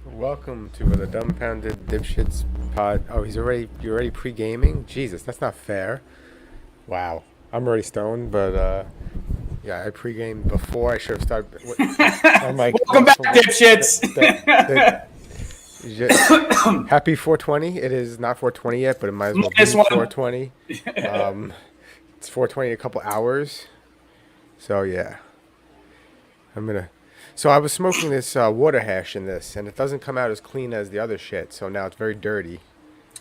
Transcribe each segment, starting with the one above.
Welcome to the dumbfounded dipshits pod. Oh, you're already pre-gaming? Jesus, that's not fair. Wow. I'm already stoned, but yeah, I pre-gamed before I should have started. I'm like, Welcome back, dipshits. happy 420. It is not 420 yet, but it might as well be Minus one. 420. It's 420 in a couple hours. So yeah, I'm gonna. So I was smoking this water hash in this, and it doesn't come out as clean as the other shit. So now it's very dirty.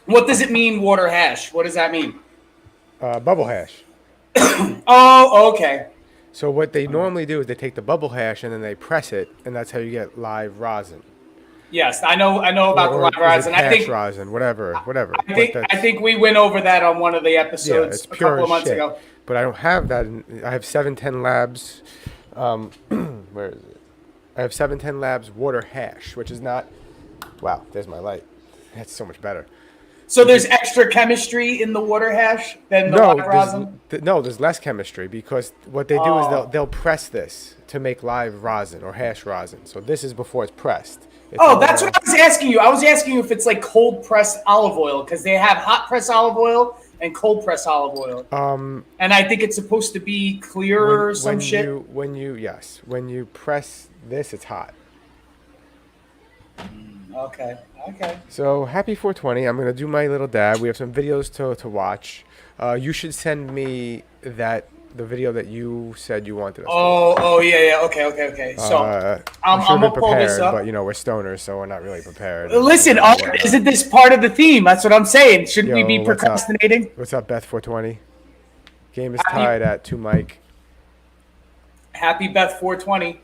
What does it mean, water hash? What does that mean? Bubble hash. Oh, okay. So what they normally do is they take the bubble hash and then they press it, and that's how you get live rosin. Yes, I know about the live rosin. I think rosin, whatever. I think we went over that on one of the episodes it's a pure couple of months shit. ago. But I don't have that. I have 710 Labs. Where is it? I have 710 Labs water hash, which is not. Wow, there's my light. That's so much better. So there's extra chemistry in the water hash than the live rosin? There's less chemistry because what they do is they'll press this to make live rosin or hash rosin. So this is before it's pressed. That's what I was asking you. I was asking you if it's like cold pressed olive oil because they have hot pressed olive oil and cold pressed olive oil. And I think it's supposed to be clearer or some shit. When you press this, it's hot. Okay. So happy 420. I'm gonna do my little dab. We have some videos to watch. You should send me the video that you said you wanted us to watch. Oh yeah. Okay. So I'm gonna pull this up. But we're stoners, so we're not really prepared. Listen, isn't this part of the theme? That's what I'm saying. Shouldn't we be procrastinating? What's up, Beth 420? Game is tied at 2 Mike. Happy Beth 420.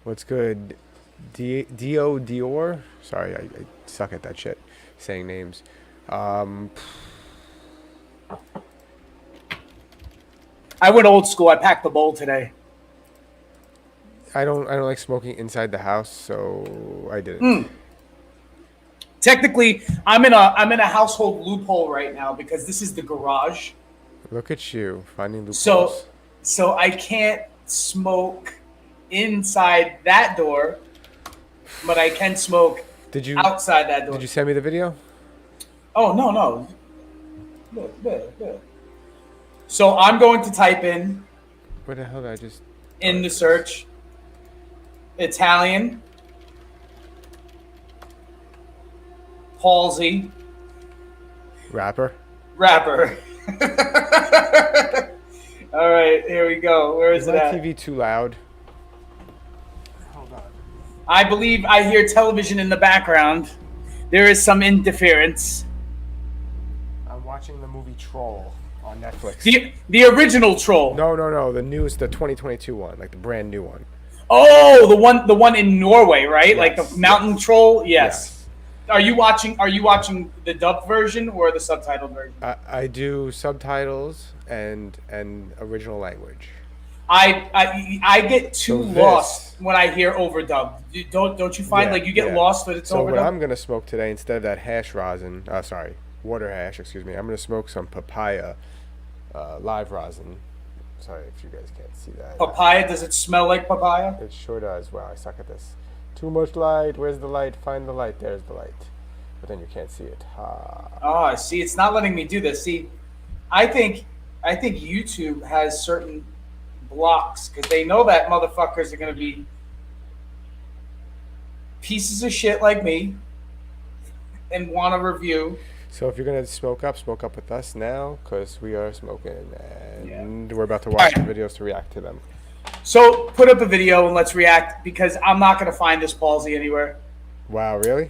What's good? Dio Dior? Sorry, I suck at that shit. Saying names. I went old school. I packed the bowl today. I don't like smoking inside the house, so I didn't. Technically, I'm in a household loophole right now because this is the garage. Look at you finding loopholes. So I can't smoke inside that door, but I can smoke outside that door. Did you send me the video? Oh no. Look. So I'm going to type in. Where the hell did I just? In the search. Italian. Palsy. Rapper. All right, here we go. Where is it at? TV too loud? Hold on. I believe I hear television in the background. There is some interference. I'm watching the movie Troll on Netflix. The original Troll. No. The 2022 one, like the brand new one. Oh, the one in Norway, right? Yes, like the mountain troll. Yes. Yes. Are you watching the dubbed version or the subtitled version? I do subtitles and original language. I get too lost when I hear overdubbed. Don't you find like you get lost when it's overdubbed? So what I'm gonna smoke today instead of that hash rosin, water hash, excuse me, I'm gonna smoke some papaya live rosin. Sorry if you guys can't see that. Papaya? Does it smell like papaya? It sure does. Wow, I suck at this. Too much light. Where's the light? Find the light. There's the light. But then you can't see it. Oh, see, it's not letting me do this. See, I think YouTube has certain blocks because they know that motherfuckers are going to be pieces of shit like me and want a review. So if you're going to smoke up with us now because we are smoking and we're about to watch the videos to react to them. So put up a video and let's react because I'm not going to find this palsy anywhere. Wow, really?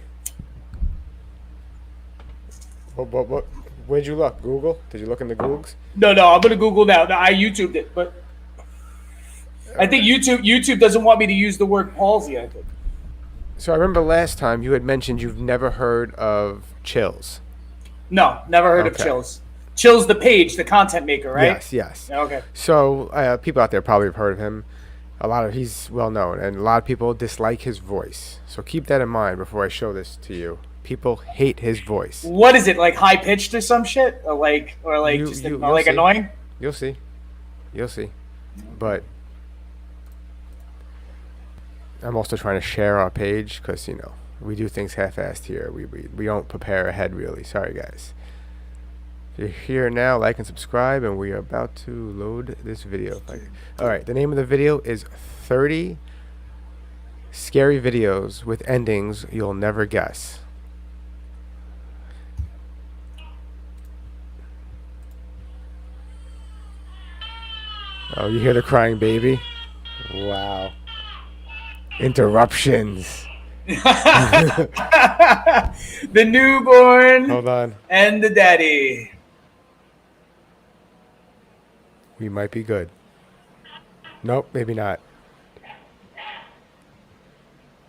What? Where'd you look? Google? Did you look in the Googles? No, I'm going to Google now. No, I YouTubed it, but I think YouTube doesn't want me to use the word palsy, I think. So I remember last time you had mentioned you've never heard of Chills. No, never heard of Chills. Chills the page, the content maker, right? Yes. Okay. So people out there probably have heard of him. He's well known, and a lot of people dislike his voice. So keep that in mind before I show this to you. People hate his voice. What is it, like high pitched or some shit, or like annoying? You'll see. But I'm also trying to share our page because, you know, we do things half-assed here. We don't prepare ahead, really. Sorry, guys. If you're here now, like and subscribe, and we are about to load this video. All right, the name of the video is 30 Scary Videos with Endings You'll Never Guess. Oh, you hear the crying baby? Wow. Interruptions. The newborn. Hold on. And the daddy. We might be good. Nope, maybe not.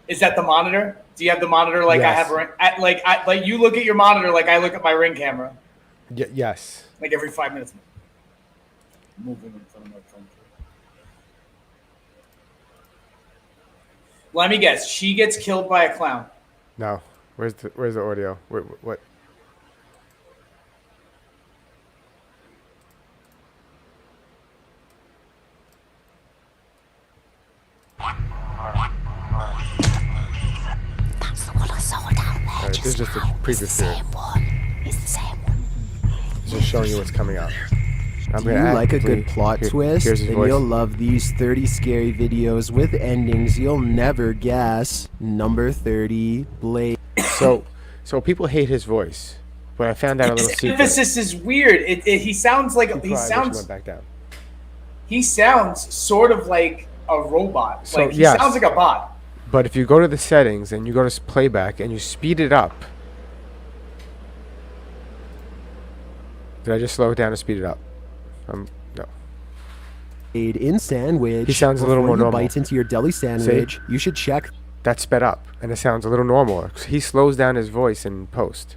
Is that the monitor? Do you have the monitor like Yes. I have? Like you look at your monitor like I look at my Ring camera. Yes. Like every 5 minutes. Moving in front of my phone. Let me guess. She gets killed by a clown. No. Where's the audio? What? That's the one I saw down there. Alright, this is just a preview It's the here. same one. It's the same one. It's just showing you what's coming up. Do you like a good plot twist? Here's his Then voice. you'll love these 30 scary videos with endings you'll never guess. Number 30, Blade. So people hate his voice, but I found out a little His secret. emphasis is weird. He sounds like He went back down. he sounds sort of like a robot. So, Like he yes. sounds like a bot. But if you go to the settings and you go to playback and you speed it up. Did I just slow it down and speed it up? No. In sandwich. He sounds a little Before more you normal. bite into your deli sandwich, you should check. That's sped up and it sounds a little normal. He slows down his voice in post.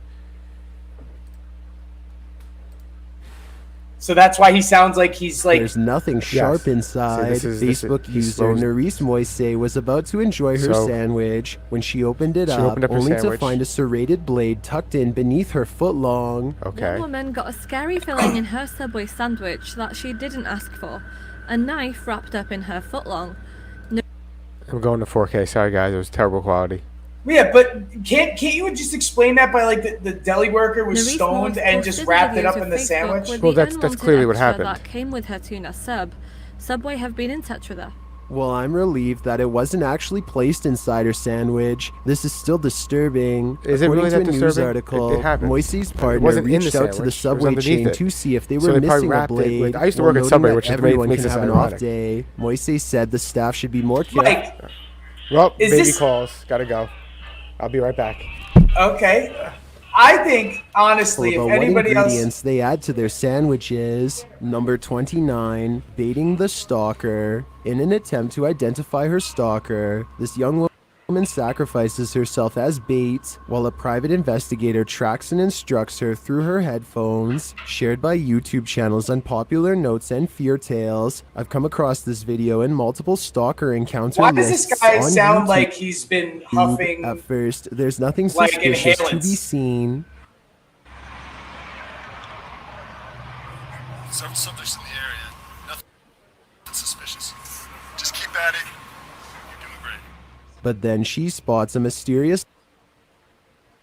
So that's why he sounds like he's like. There's nothing sharp See, inside. this is- Facebook he user slows- Nerys Moise was about to enjoy her So- sandwich when she opened it She up, opened up her only to sandwich. find a serrated blade tucked in beneath her foot long. Okay. One woman got a scary filling in her Subway sandwich that she didn't ask for. A knife wrapped up in her footlong. I'm going to 4K. Sorry, guys. It was terrible quality. Yeah, but can't you just explain that by like the deli worker was Nerys stoned Moss and just posted wrapped it videos up to in the Facebook sandwich? with Well, the that's unwanted clearly what extra happened. That came with her tuna sub. Subway have been in touch with her. Well, I'm relieved that it wasn't actually placed inside her sandwich. This is still disturbing. Is it According really to that a news disturbing? article, It happened. Moise's It partner wasn't in the reached out to the sandwich, it was Subway underneath chain it. to see if they So were they probably missing a wrapped it blade. with- I used to while work at noting Subway, that which is everyone makes can this have an ironic. off day. Moise said the staff should be more careful. Like, Well, Is baby this- calls. Gotta go. I'll be right back. okay. I think honestly, if About what anybody else, ingredients they add to their sandwiches. Number 29, baiting the stalker. In an attempt to identify her stalker, this young woman sacrifices herself as bait while a private investigator tracks and instructs her through her headphones, shared by YouTube channels Unpopular Notes and Fear Tales. I've come across this video in multiple stalker encounter why does this lists guy on sound YouTube. like he's been huffing? At first, there's nothing like suspicious to inhalants? be seen. Some subjects in the area. Nothing suspicious. Just keep at it. You're doing great. But then she spots a mysterious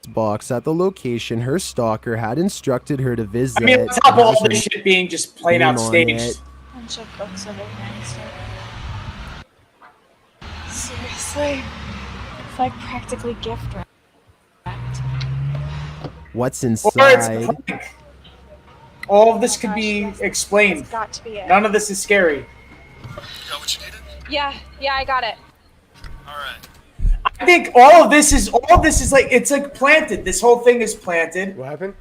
box at the location her stalker had instructed her to visit. I mean, on top of all Has her this shit being just plain out name on staged. it. Bunch of books of advanced. Seriously, it's like practically gift wrapped. What's Or it's inside? a prank. All of this could be explained. It's got to be it. None of this is scary. You got what you needed? Yeah, I got it. All right. I think all of this is like it's like planted. This whole thing is planted. What happened?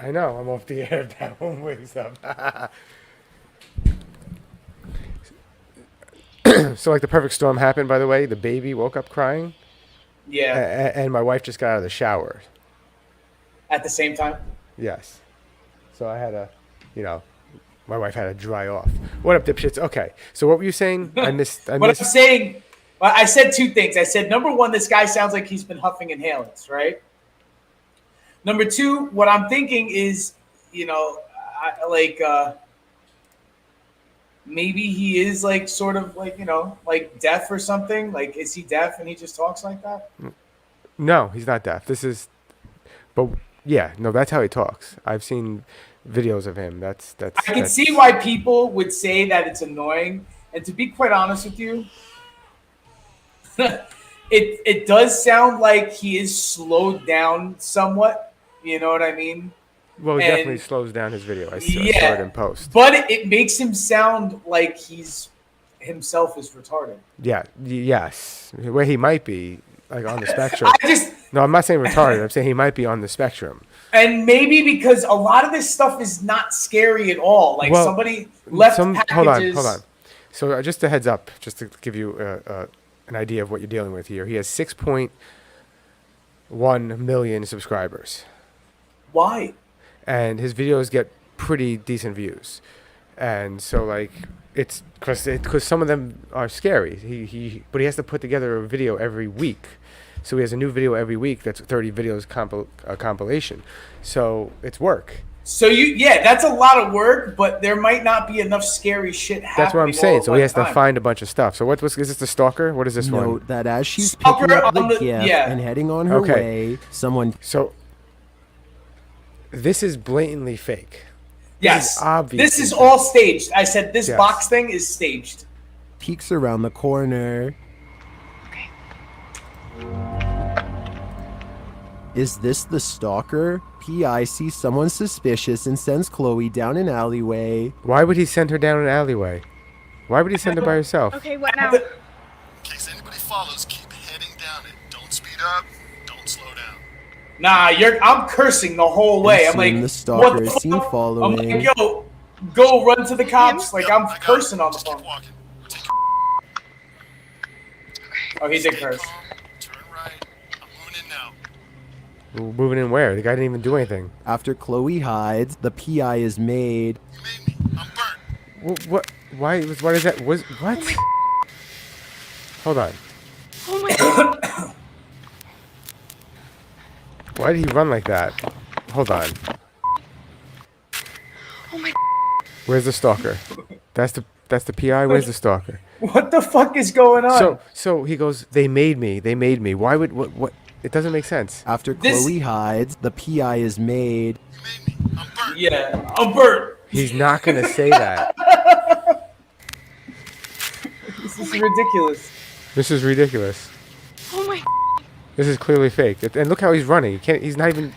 I know. I'm off the air. That one wakes up. So, like, the perfect storm happened, by the way. The baby woke up crying, Yeah. and my wife just got out of the shower. At the same time. Yes. So I had to, my wife had to dry off. What up, dipshits? Okay. So what were you saying? I missed. What I'm saying, well, I said two things. I said, number one, this guy sounds like he's been huffing inhalants, right? Number two, what I'm thinking is, maybe he is like sort of like, you know, like deaf or something. Like, is he deaf and he just talks like that? No, he's not deaf. But yeah, no, that's how he talks. I've seen videos of him. That's. I can see why people would say that it's annoying. And to be quite honest with you, it does sound like he is slowed down somewhat. You know what I mean? Well, he definitely slows down his video. I saw it in post. But it makes him sound like he's himself is retarded. Yeah. Yes. Where he might be, like on the spectrum. No, I'm not saying retarded. I'm saying he might be on the spectrum. And maybe because a lot of this stuff is not scary at all. Like somebody left packages. Hold on. So just a heads up, just to give you an idea of what you're dealing with here. He has 6.1 million subscribers. Why? And his videos get pretty decent views. And so, like, it's because some of them are scary. But he has to put together a video every week. So he has a new video every week that's 30 videos compilation. So it's work. So that's a lot of work, but there might not be enough scary shit happening. That's what I'm saying. So he has to find a bunch of stuff. So is this the stalker? What is this one? Note that as she's picking up the gift and heading on her way, someone. So this is blatantly fake. Yes. This is all staged. I said this box thing is staged. Peeks around the corner. Okay. Is this the stalker? PI sees someone suspicious and sends Chloe down an alleyway. Why would he send her down an alleyway? Why would he send her by herself? Okay, what now? In case anybody follows, keep heading down it. Don't speed up. Don't slow down. Nah, I'm cursing the whole way. I'm like, the stalker is seen I'm following. like, yo, go run to the cops. Like, I'm cursing on the phone. Oh, he did curse. Turn right. I'm moving in now. Moving in where? The guy didn't even do anything. After Chloe hides, the PI is made. You made me. I'm burnt. What? Why is that? What? Hold on. Oh my god. Why did he run like that? Hold on. Oh my. Where's the stalker? That's the PI. Where's the stalker? What the fuck is going on? So he goes. They made me. Why would what? It doesn't make sense. After Chloe hides, the PI is made. You made me. I'm burnt. Yeah, I'm burnt. He's not gonna say that. This is ridiculous. This is ridiculous. Oh my. This is clearly fake. And look how he's running. He's not even.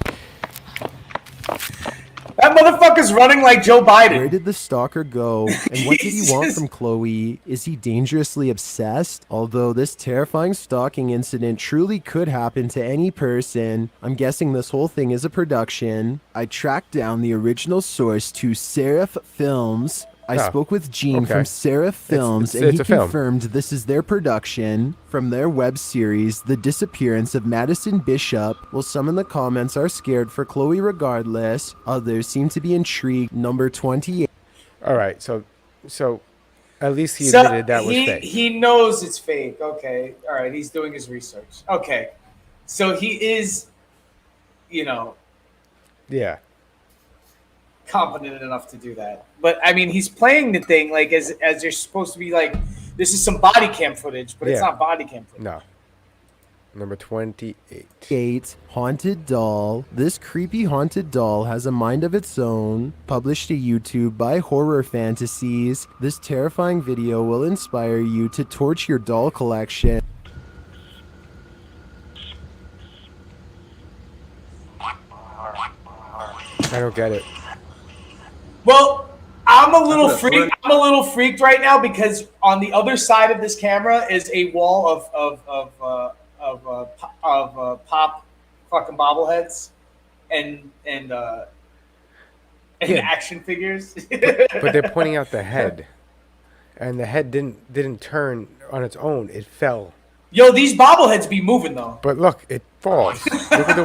That motherfucker's running like Joe Biden. Where did the stalker go? And what did he want from Chloe? Is he dangerously obsessed? Although this terrifying stalking incident truly could happen to any person, I'm guessing this whole thing is a production. I tracked down the original source to Seraph Films. I spoke with Gene from Seraph Films, and he confirmed this is their production from their web series, The Disappearance of Madison Bishop. Well, some in the comments are scared for Chloe regardless. Others seem to be intrigued. Number 28. All right, so at least he admitted that was fake. He knows it's fake. Okay, all right, he's doing his research. Okay, so he is, yeah, competent enough to do that. But I mean, he's playing the thing like as you're supposed to be like, this is some body cam footage, but it's not body cam footage. No. Number 28. 8. Haunted Doll. This creepy haunted doll has a mind of its own. Published to YouTube by Horror Fantasies. This terrifying video will inspire you to torch your doll collection. I don't get it. Well, I'm a little freaked right now because on the other side of this camera is a wall of pop fucking bobbleheads and action figures. But they're pointing out the head, and the head didn't turn on its own. It fell. Yo, these bobbleheads be moving though. But look, it falls. Look at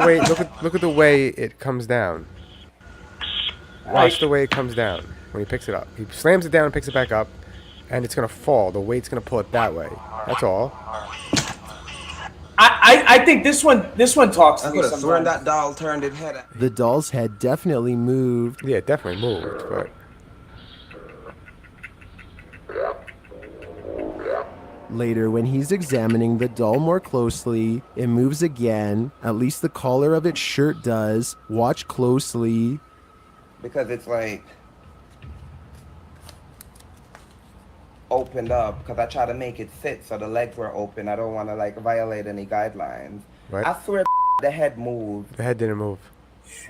the way it comes down. Watch the way it comes down when he picks it up. He slams it down and picks it back up, and it's gonna fall. The weight's gonna pull it that way. That's all. I think this one talks to me sometimes. Swear that doll turned its head out. The doll's head definitely moved. Yeah, it definitely moved, but Later, when he's examining the doll more closely, it moves again. At least the collar of its shirt does. Watch closely. Because it's like opened up, because I try to make it fit so the legs were open. I don't want to like violate any guidelines. What? I swear the head moved. The head didn't move.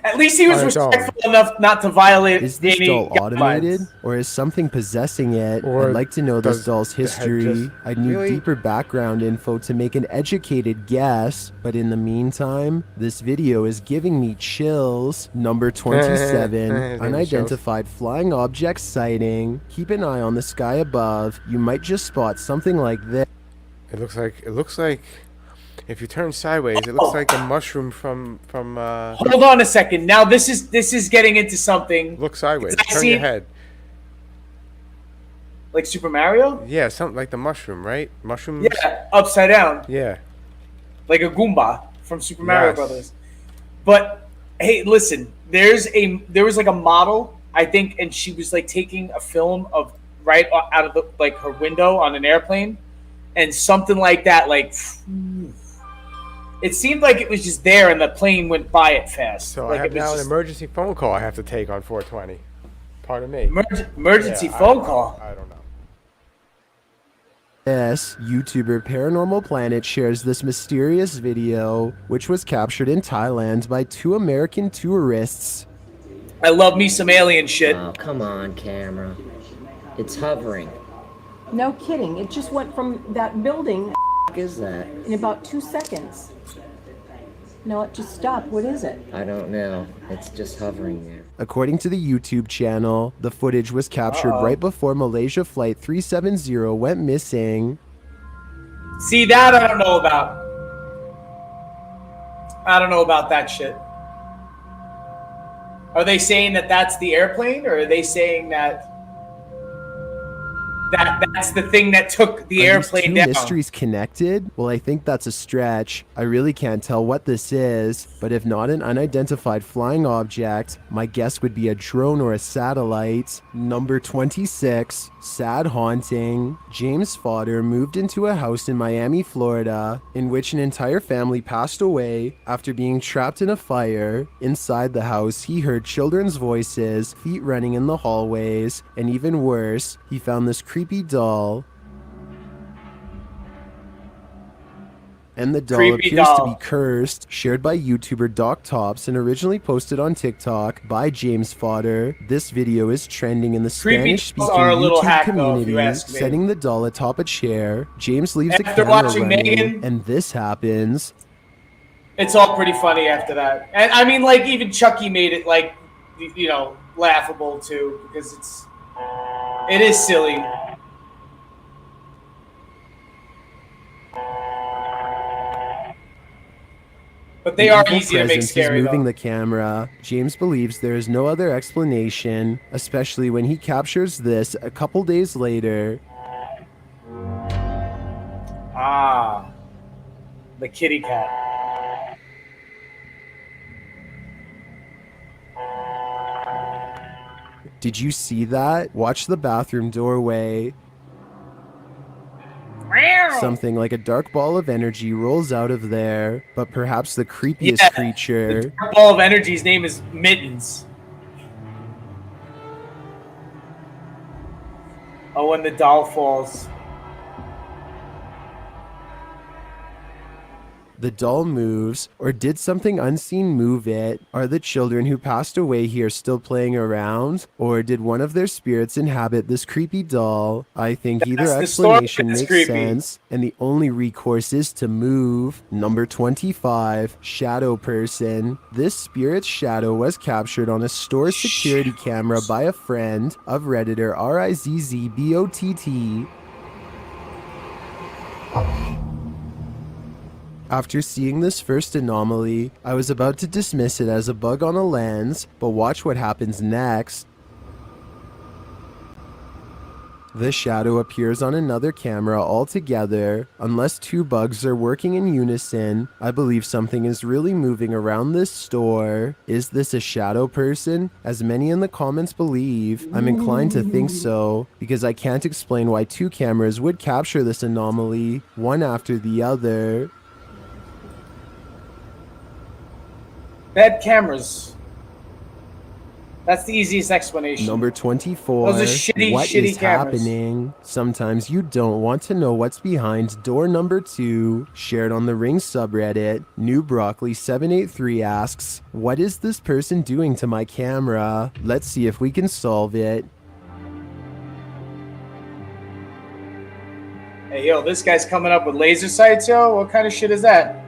At least he was On its own. respectful enough not to violate Is this any doll automated, guidelines. or is something possessing it? Or I'd like to know this does doll's the head history. just- I'd need Really? deeper background info to make an educated guess, but in the meantime, this video is giving me chills. Number 27, His name is unidentified flying object sighting. Keep an eye on the sky above. You might just spot something like this. It looks like if you turn sideways, it looks like a mushroom from Hold on a second. Now this is getting into something look sideways. I Turn see- your head. like Super Mario. Yeah, something like the mushroom, right? Mushrooms. Yeah, upside down, Yeah. like a Goomba from Super Mario Yes. Brothers. But hey, listen, there was like a model, I think, and she was like taking a film of right out of the like her window on an airplane, and something like that, like it seemed like it was just there, and the plane went by it fast. So like I have it was now an just- emergency phone call I have to take on 420. Pardon me. emergency Yeah, I phone don't know. call. I don't know. YouTuber Paranormal Planet shares this mysterious video, which was captured in Thailand by 2 American tourists. I love me some alien shit. Oh, come on, camera. It's hovering. No kidding. It just went from that building What is that? in about 2 seconds. No, it just stopped. What is it? I don't know. It's just hovering there. According to the YouTube channel, the footage was captured right before Malaysia Flight 370 went missing. See, that I don't know about. I don't know about that shit. Are they saying that that's the airplane, or are they saying that that's the thing that took the Are these airplane two down? mysteries connected? Well, I think that's a stretch. I really can't tell what this is, but if not an unidentified flying object, my guess would be a drone or a satellite. Number 26, sad haunting. James Fodder moved into a house in Miami, Florida, in which an entire family passed away after being trapped in a fire. Inside the house, he heard children's voices, feet running in the hallways, and even worse, he found this creepy doll. And the doll Creepy appears to doll. be cursed, shared by YouTuber Doc Tops and originally posted on TikTok by James Fodder. This video is trending in the Creepy Spanish-speaking dolls are a little YouTube hack, though, if community, you ask me. setting the doll atop a chair. James leaves the After camera watching running, Megan- and this happens. It's all pretty funny after that, and I mean, like even Chucky made it like, you know, laughable too, because it is silly. But they are Evil easy to make presence scary. is moving Though. the camera. James believes there is no other explanation, especially when he captures this a couple days later. Ah, the kitty cat. Did you see that? Watch the bathroom doorway. Something like a dark ball of energy rolls out of there, but perhaps the creepiest Yeah, creature. The dark ball of energy's name is Mittens. Oh, when the doll falls. The doll moves, or did something unseen move it? Are the children who passed away here still playing around? Or did one of their spirits inhabit this creepy doll? I think either That's the story explanation that's makes creepy. sense, and the only recourse is to move. Number 25, Shadow Person. This spirit's shadow was captured on a store security camera by a friend of Redditor RIZZBOTT. After seeing this first anomaly, I was about to dismiss it as a bug on a lens, but watch what happens next. The shadow appears on another camera altogether. Unless two bugs are working in unison, I believe something is really moving around this store. Is this a shadow person? As many in the comments believe, I'm inclined to think so, because I can't explain why two cameras would capture this anomaly, one after the other. Bad cameras. That's the easiest explanation. Number 24. Those are shitty, What shitty is cameras. happening? Sometimes you don't want to know what's behind door number 2. Shared on the Ring subreddit. New Broccoli 783 asks, what is this person doing to my camera? Let's see if we can solve it. Hey, yo, this guy's coming up with laser sights, yo. What kind of shit is that?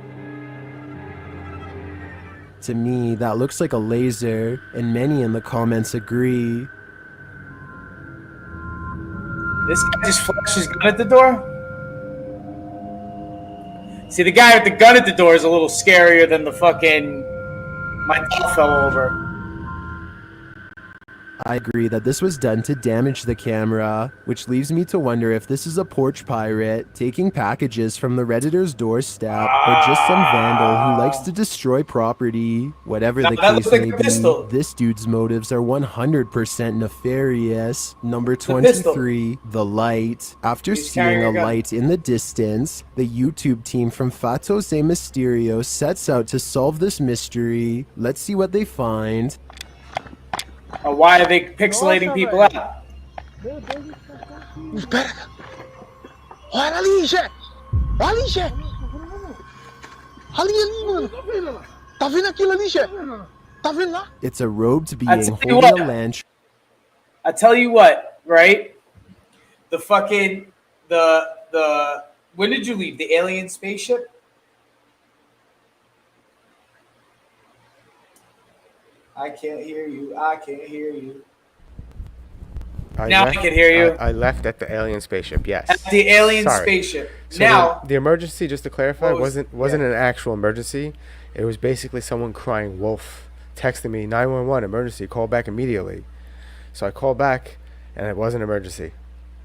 To me, that looks like a laser, and many in the comments agree. This guy just flashed his gun at the door? See, the guy with the gun at the door is a little scarier than the fucking... My dog fell over. I agree that this was done to damage the camera, which leaves me to wonder if this is a porch pirate taking packages from the Redditor's doorstep, or just some vandal who likes to destroy property. Whatever the case may be, this dude's motives are 100% nefarious. Number 23, the light. After seeing a light in the distance, the YouTube team from Fatos e Mysterio sets out to solve this mystery. Let's see what they find. Why are they pixelating people out? Espera. Olha ali, Jé. Olha ali, Jé. Ali, mano. Tá vendo aquilo ali, Jé? Tá vendo lá? It's a robed being holding a lantern. I tell you what, right? The fucking the when did you leave? The alien spaceship? I can't hear you. I can't hear you. Now I can hear you. I left at the alien spaceship. Yes. At the alien spaceship. So now the emergency, just to clarify, wasn't an actual emergency. It was basically someone crying wolf, texting me 911 emergency, call back immediately. So I called back, and it wasn't an emergency.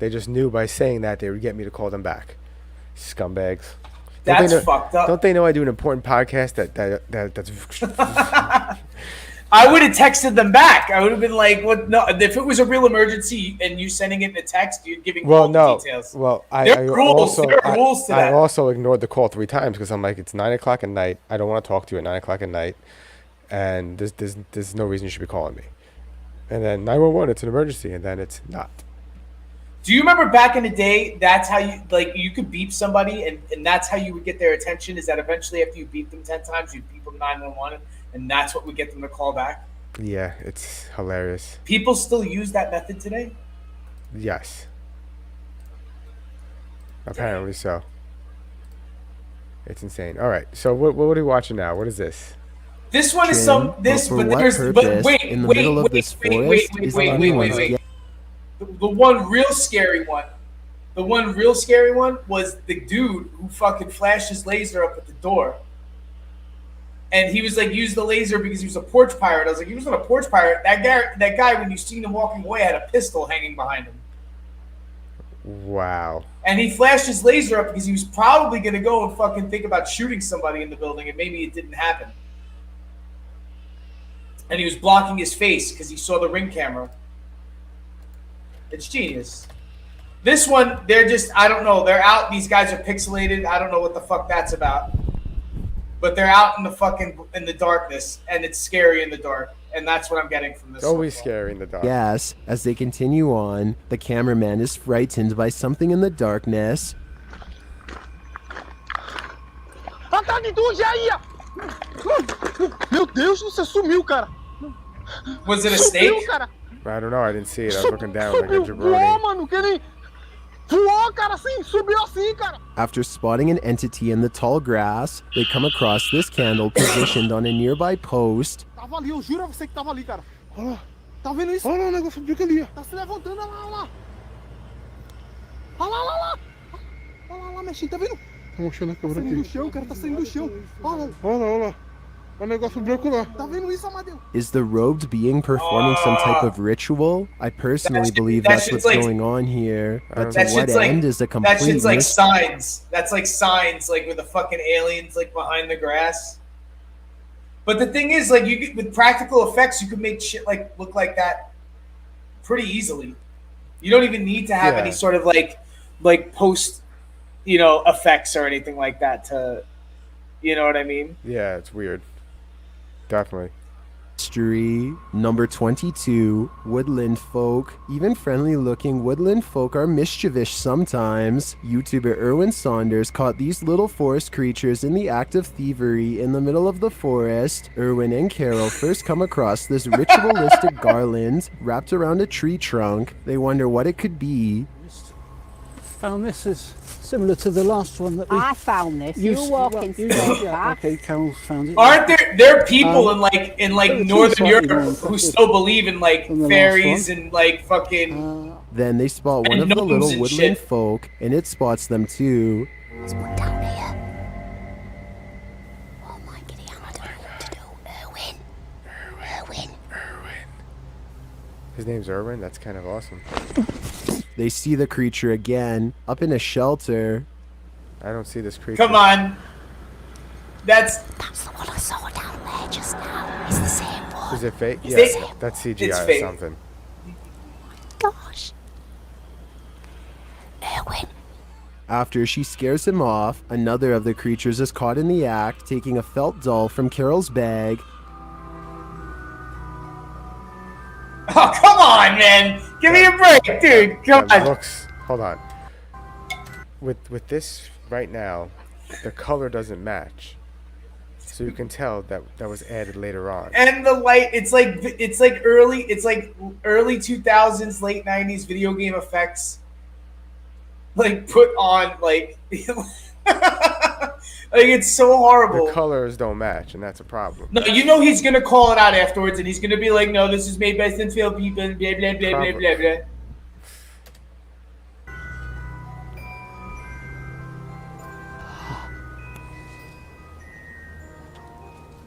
They just knew by saying that they would get me to call them back. Scumbags. That's fucked up. Don't they know I do an important podcast that's I would have texted them back. I would have been like, "What? No, if it was a real emergency and you sending it in a text, you're giving all the details." Well, there are rules to that. I also ignored the call 3 times because I'm like, it's 9 o'clock at night. I don't want to talk to you at 9 o'clock at night, and there's no reason you should be calling me. And then 911, it's an emergency, and then it's not. Do you remember back in the day? That's how you could beep somebody, and that's how you would get their attention. Is that eventually after you beep them 10 times, you beep them 911. And that's what would get them to call back? Yeah, it's hilarious. People still use that method today? Yes. Apparently so. It's insane. All right, so what are we watching now? What is this? This one is The one real scary one. The one real scary one was the dude who fucking flashed his laser up at the door. And he was like, use the laser because he was a porch pirate. I was like, he wasn't a porch pirate. That guy, when you seen him walking away, had a pistol hanging behind him. Wow. And he flashed his laser up because he was probably going to go and fucking think about shooting somebody in the building, and maybe it didn't happen. And he was blocking his face because he saw the Ring camera. It's genius. This one, they're just, I don't know. They're out. These guys are pixelated. I don't know what the fuck that's about. But they're out in the darkness, and it's scary in the dark, and that's what I'm getting from this. It's always scary in the dark. Yes, as they continue on, the cameraman is frightened by something in the darkness. Atrás de tu, aí! Meu Deus, você sumiu, cara. Was it a snake? Sumiu, cara. I don't know. I didn't see it. I was looking down like a Subiu, jabroni. voou, mano, que nem... Voou, cara, assim, subiu assim, cara. After spotting an entity in the tall grass, they come across this candle positioned on a nearby post. Tava ali, eu juro a você que tava ali, cara. Olha lá. Tá vendo isso? Olha lá, o negócio fica ali. Tá se levantando, olha lá, olha lá. Olha lá, olha lá. Olha lá, mexendo, tá vendo? Tá mostrando a câmera aqui. Tá saindo do chão, cara, tá saindo do chão. Olha lá. Olha lá, olha lá. O negócio branco lá. Tá vendo isso, Amadeu? Is the robed being performing some type of ritual? I personally believe that's what's going on here. But to That what shit's like end is a that complete shit's like mystery. signs. That's like signs, like with the fucking aliens like behind the grass. But the thing is, like, you could, with practical effects, you could make shit like look like that pretty easily. You don't even need to have any Yeah. sort of like post, you know, effects or anything like that to, you know what I mean? Yeah, it's weird. Definitely. Number 22, woodland folk. Even friendly looking woodland folk are mischievous sometimes. YouTuber Erwin Saunders caught these little forest creatures in the act of thievery in the middle of the forest. Erwin and Carol first come across this ritualistic garland wrapped around a tree trunk. They wonder what it could be. Found this is similar to the last one that we. I found this. You walking straight back. Okay, Carol found it. Aren't there people in like it's Northern slightly Europe more who impressive still believe in like than the last fairies one. and like fucking Then they spot one And of the gnomes little and woodland shit. folk, and it spots them too. There's one down here. Oh my giddy, I don't know what to do. Erwin. His name's Erwin. That's kind of awesome. They see the creature again, up in a shelter. I don't see this creature. Come on. That's the one I saw down there just now. It's the same one. Is it fake? Is Yeah, it- that's CGI it's or fake. something. Gosh. Erwin. After she scares him off, another of the creatures is caught in the act, taking a felt doll from Carol's bag. Oh, come on, man. Give me a break, dude. Come That on. looks. Hold on. With this right now, the color doesn't match, so you can tell that that was added later on. And the light, it's like early 2000s, late 90s video game effects. Like put on like like it's so horrible. The colors don't match, and that's a problem. No, you know he's gonna call it out afterwards, and he's gonna be like, "No, this is made by Sinfield people." Blah blah blah blah blah blah.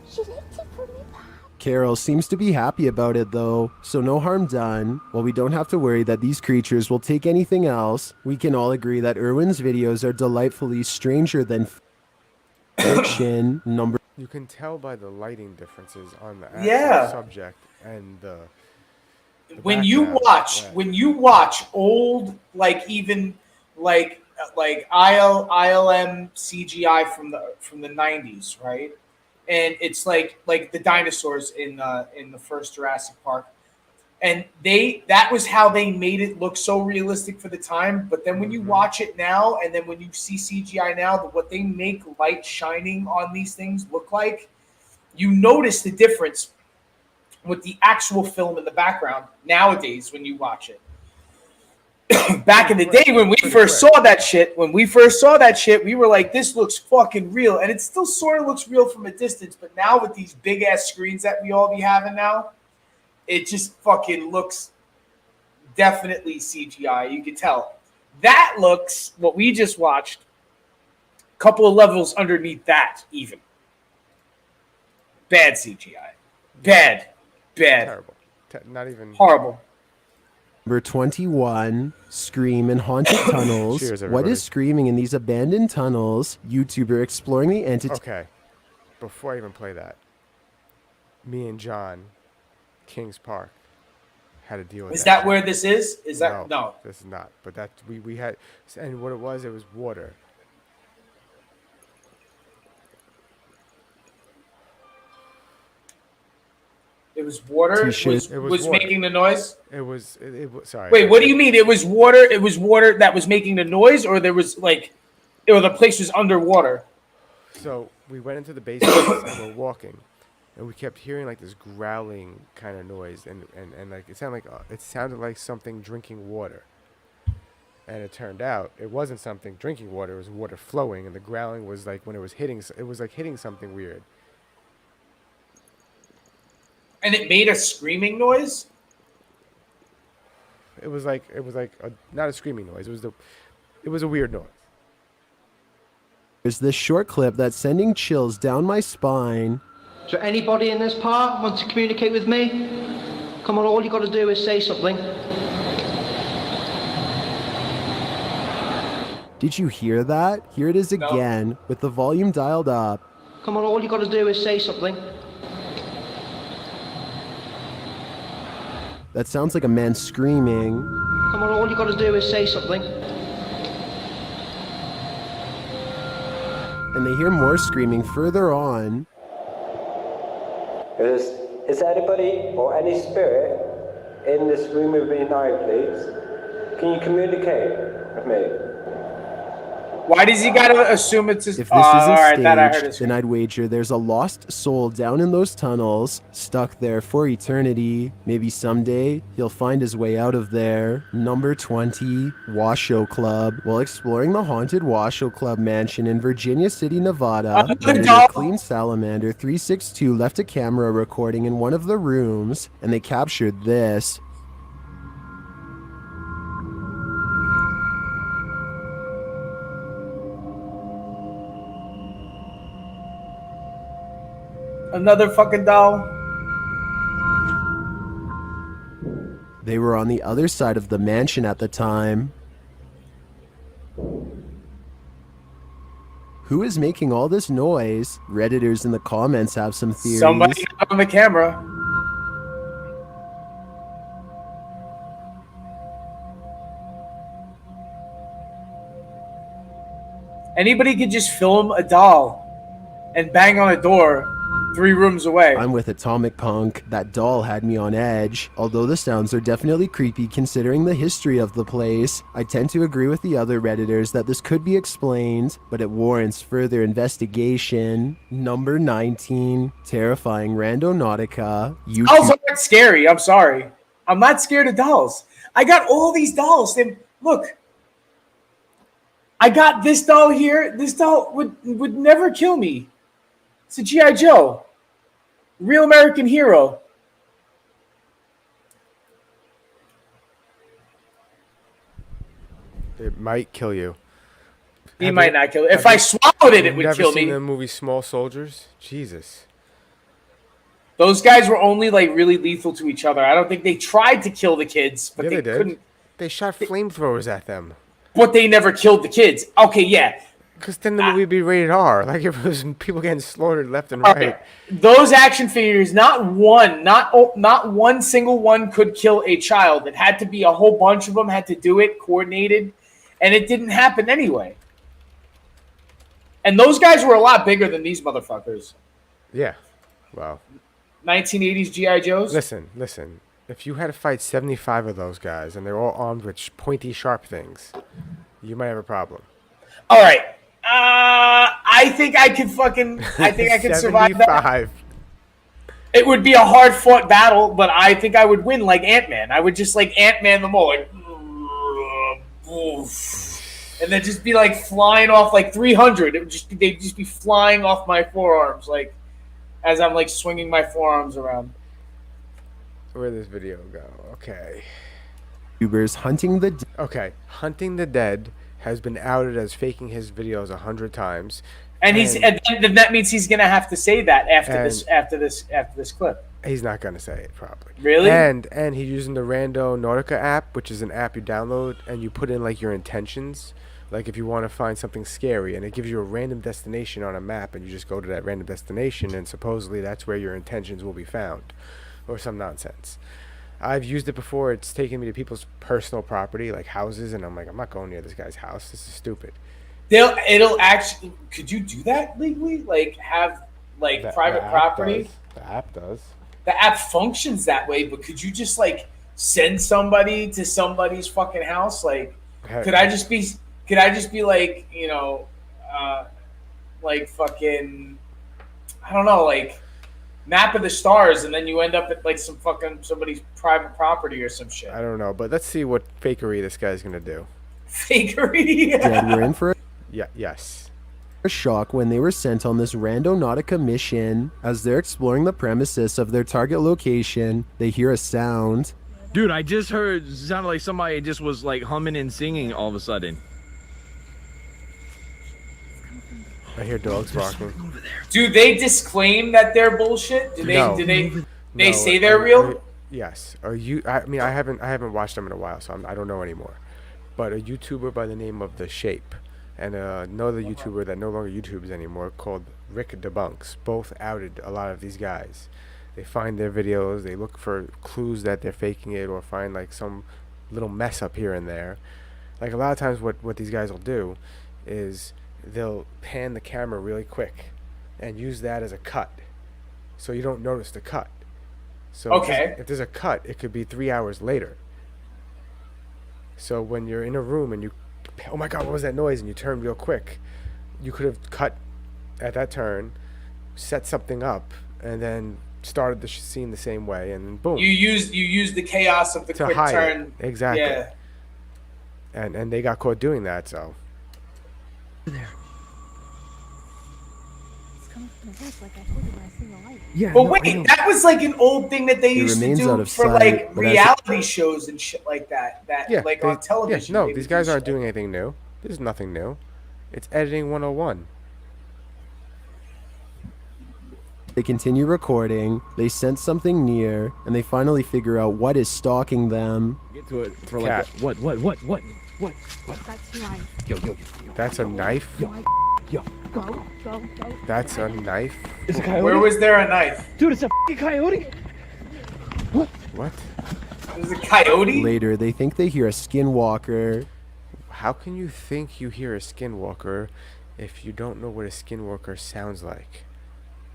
She licked it from me back. Carol seems to be happy about it though, so no harm done. While we don't have to worry that these creatures will take anything else, we can all agree that Erwin's videos are delightfully stranger than fiction. Number You can tell by the lighting differences on the actual Yeah. subject and the When you background. watch old, like even like ILM CGI from the 90s, right? And it's like the dinosaurs in the first Jurassic Park, and that was how they made it look so realistic for the time. But then when you watch it now, and then when you see CGI now, what they make light shining on these things look like, you notice the difference with the actual film in the background nowadays when you watch it. Back in the day when we first saw that shit, we were like, this looks fucking real. And it still sort of looks real from a distance, but now with these big ass screens that we all be having now, it just fucking looks definitely CGI. You can tell. That looks, what we just watched, a couple of levels underneath that even. Bad CGI. Bad. terrible. Not even Horrible. Number 21, Scream in Haunted Tunnels. Cheers, What everybody. is screaming in these abandoned tunnels? YouTuber exploring the entity. Okay. Before I even play that, me and John, Kings Park, had to deal with Is that. that where this is? Is that no? This is not. But that we had, and what it was water. It was water. T-shirt. It was Was water. making the noise. It was. Sorry. Wait, what do you mean? It was water. It was water that was making the noise, or there was like, or the place was underwater. So we went into the basement and we're walking, and we kept hearing like this growling kind of noise, and like it sounded like something drinking water. And it turned out it wasn't something drinking water; it was water flowing, and the growling was like when it was hitting. It was like hitting something weird. And it made a screaming noise. It was like not a screaming noise. It was a weird noise. There's this short clip that's sending chills down my spine. So anybody in this part want to communicate with me? Come on, all you got to do is say something. Did you hear that? Here it is again, with the volume dialed up. Come on, all you got to do is say something. That sounds like a man screaming. Come on, all you got to do is say something. And they hear more screaming further on. Is anybody or any spirit in this room with me now, please? Can you communicate with me? Why does he gotta assume it's his? If this isn't Alright, that I heard staged, then I'd wager there's a lost soul down in those tunnels, stuck there for eternity. Maybe someday he'll find his way out of there. Number 20, Washoe Club. While exploring the haunted Washoe Club mansion in Virginia City, Nevada, Editor Clean Salamander 362 left a camera recording in one of the rooms, and they captured this. Another fucking doll. They were on the other side of the mansion at the time. Who is making all this noise? Redditors in the comments have some theories. Somebody on the camera. Anybody could just film a doll and bang on a door 3 rooms away. I'm with Atomic Punk. That doll had me on edge. Although the sounds are definitely creepy considering the history of the place, I tend to agree with the other Redditors that this could be explained, but it warrants further investigation. Number 19, Terrifying Randonautica. Dolls aren't scary. I'm sorry. I'm not scared of dolls. I got all these dolls. And look, I got this doll here. This doll would never kill me. It's a G.I. Joe. Real American hero. It might kill you. He might not kill it. If I swallowed it, it would kill me. Never seen the movie Small Soldiers? Jesus. Those guys were only like really lethal to each other. I don't think they tried to kill the kids, but they couldn't. They shot flamethrowers at them. But they never killed the kids. Okay, yeah. Because then the movie would be rated R. Like if it was people getting slaughtered left and right. Okay. Those action figures, not one single one could kill a child. It had to be a whole bunch of them had to do it, coordinated, and it didn't happen anyway. And those guys were a lot bigger than these motherfuckers. Yeah. Wow. 1980s G.I. Joes? Listen. If you had to fight 75 of those guys and they're all armed with pointy, sharp things, you might have a problem. All right. I think I could survive that. It would be a hard-fought battle, but I think I would win like Ant-Man. I would just like Ant-Man them all. Like, and then just be like flying off like 300. They'd just be flying off my forearms like as I'm like swinging my forearms around. Where'd this video go? Okay. YouTubers hunting the Hunting the Dead has been outed as faking his videos 100 times. And then that means he's gonna have to say that after this clip. He's not gonna say it probably. Really? And he's using the Randonautica app, which is an app you download and you put in like your intentions. Like if you want to find something scary, and it gives you a random destination on a map, and you just go to that random destination, and supposedly that's where your intentions will be found, or some nonsense. I've used it before. It's taken me to people's personal property, like houses, and I'm like, I'm not going near this guy's house. This is stupid. It'll actually. Could you do that legally? Like have like private property? The app does. The app functions that way, but could you just like send somebody to somebody's fucking house? Like, could I just be like, you know, like fucking, I don't know, like map of the stars, and then you end up at like some fucking somebody's private property or some shit. I don't know, but let's see what fakery this guy's gonna do. Fakery? Dead were in for yes. a shock when they were sent on this Randonautica mission. As they're exploring the premises of their target location, they hear a sound. Dude, I just heard, it sounded like somebody just was like humming and singing all of a sudden. I hear dogs barking. Do they disclaim that they're bullshit? Do they? No. Do they? They No, say they're real. Yes. Are you? I mean, I haven't watched them in a while, so I don't know anymore. But a YouTuber by the name of The Shape and another YouTuber that no longer YouTubes anymore called Rick Debunks both outed a lot of these guys. They find their videos, they look for clues that they're faking it, or find like some little mess up here and there. Like a lot of times what these guys will do is they'll pan the camera really quick and use that as a cut, so you don't notice the cut. So if there's a cut, it could be 3 hours later. So when you're in a room and you, oh my God, what was that noise? And you turn real quick, you could have cut at that turn, set something up, and then started the scene the same way, and then boom. You use the chaos of the quick turn. Exactly. Yeah. And they got caught doing that, so. There. It's coming from the woods, like I told you when I seen the light. Yeah. But wait, that was like an old thing that they used to do for sight, like but reality shows and shit like that. On television. Yeah, no, they these would guys do aren't shit. doing anything new. There's nothing new. It's editing 101. They continue recording, they sense something near, and they finally figure out what is stalking them. Get to it for like a, what? That's knife. Yo. That's a knife? Yo. Go. That's a knife? It's a coyote. Where was there a knife? Dude, it's a f***ing coyote. What? There's a coyote? Later, they think they hear a skinwalker. How can you think you hear a skinwalker if you don't know what a skinwalker sounds like?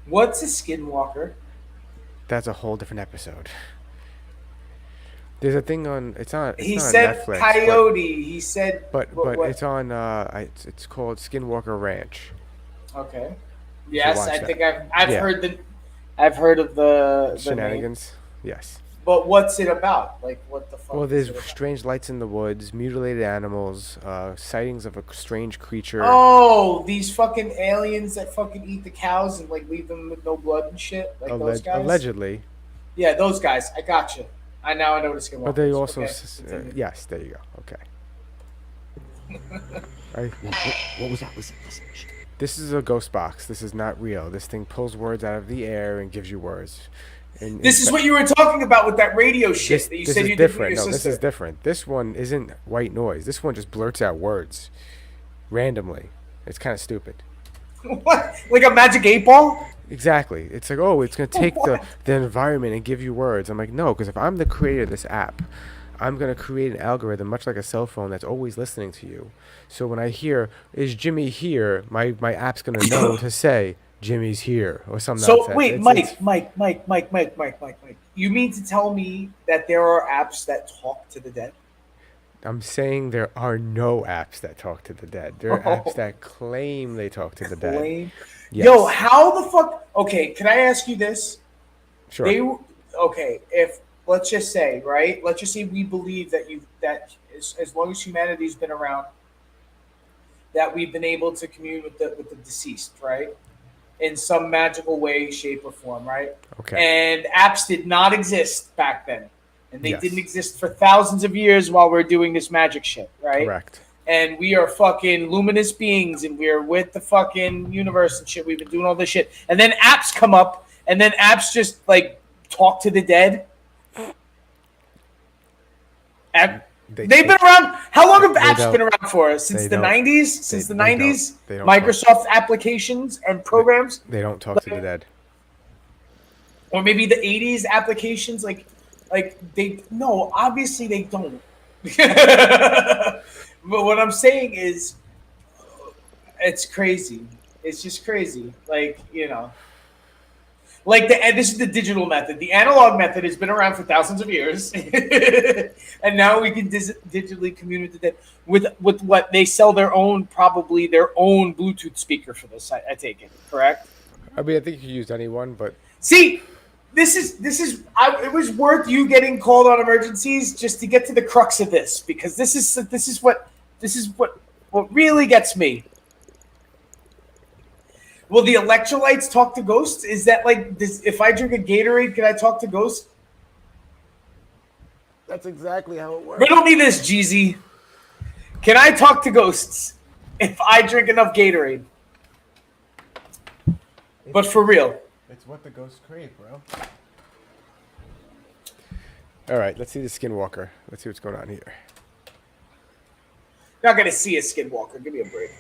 What's a skinwalker? That's a whole different episode. There's a thing on. It's on. It's He not said on Netflix, coyote. He said. But what? it's on. It's called Skinwalker Ranch. Okay. Yes, watch I that. think I've Yeah. heard of the Shenanigans. name. Yes. But what's it about? Like, what the fuck? Well, is there's it about? strange lights in the woods, mutilated animals, sightings of a strange creature. Oh, these fucking aliens that fucking eat the cows and like leave them with no blood and shit, like those guys. Allegedly. Yeah, those guys. I gotcha. I know what a skinwalker. But they is. also. Okay, continue. Yes, there you go. Okay. What was that? Listen. This is a ghost box. This is not real. This thing pulls words out of the air and gives you words. This is what you were talking about with that radio shit that you said you did with different. your No, sister. this is different. This one isn't white noise. This one just blurts out words randomly. It's kind of stupid. What? Like a magic 8-ball? Exactly. It's like, oh, it's going to take the environment and give you words. I'm like, no, because if I'm the creator of this app, I'm going to create an algorithm much like a cell phone that's always listening to you. So when I hear, is Jimmy here, my app's going to know to say, Jimmy's here, or something. So wait, Mike. You mean to tell me that there are apps that talk to the dead? I'm saying there are no apps that talk to the dead. There are apps that claim they talk to the dead. Yes. Yo, how the fuck? Okay, can I ask you this? Sure. If let's just say, right? Let's just say we believe that as long as humanity's been around, that we've been able to commune with the deceased, right? In some magical way, shape, or form, right? Okay. And apps did not exist back then. And they Yes. didn't exist for thousands of years while we're doing this magic shit, right? Correct. And we are fucking luminous beings and we're with the fucking universe and shit. We've been doing all this shit. And then apps come up and then apps just like talk to the dead. They've been around. How long have apps been around for? Since the 90s? Since the 90s? Microsoft applications and programs? They don't talk to the dead. Or maybe the 80s applications? Like they, no, obviously they don't. But what I'm saying is, it's crazy. It's just crazy. Like, you know. Like this is the digital method. The analog method has been around for thousands of years, and now we can digitally communicate with what they sell probably their own Bluetooth speaker for this. I take it, correct? I mean, I think you could use anyone, but see, this is it was worth you getting called on emergencies just to get to the crux of this, because this is what really gets me. Will the electrolytes talk to ghosts? Is that like this? If I drink a Gatorade, can I talk to ghosts? That's exactly how it works. Riddle me this, Jeezy. Can I talk to ghosts if I drink enough Gatorade? But for real. It's what the ghosts crave, bro. All right, let's see the Skinwalker. Let's see what's going on here. Not gonna see a Skinwalker. Give me a break.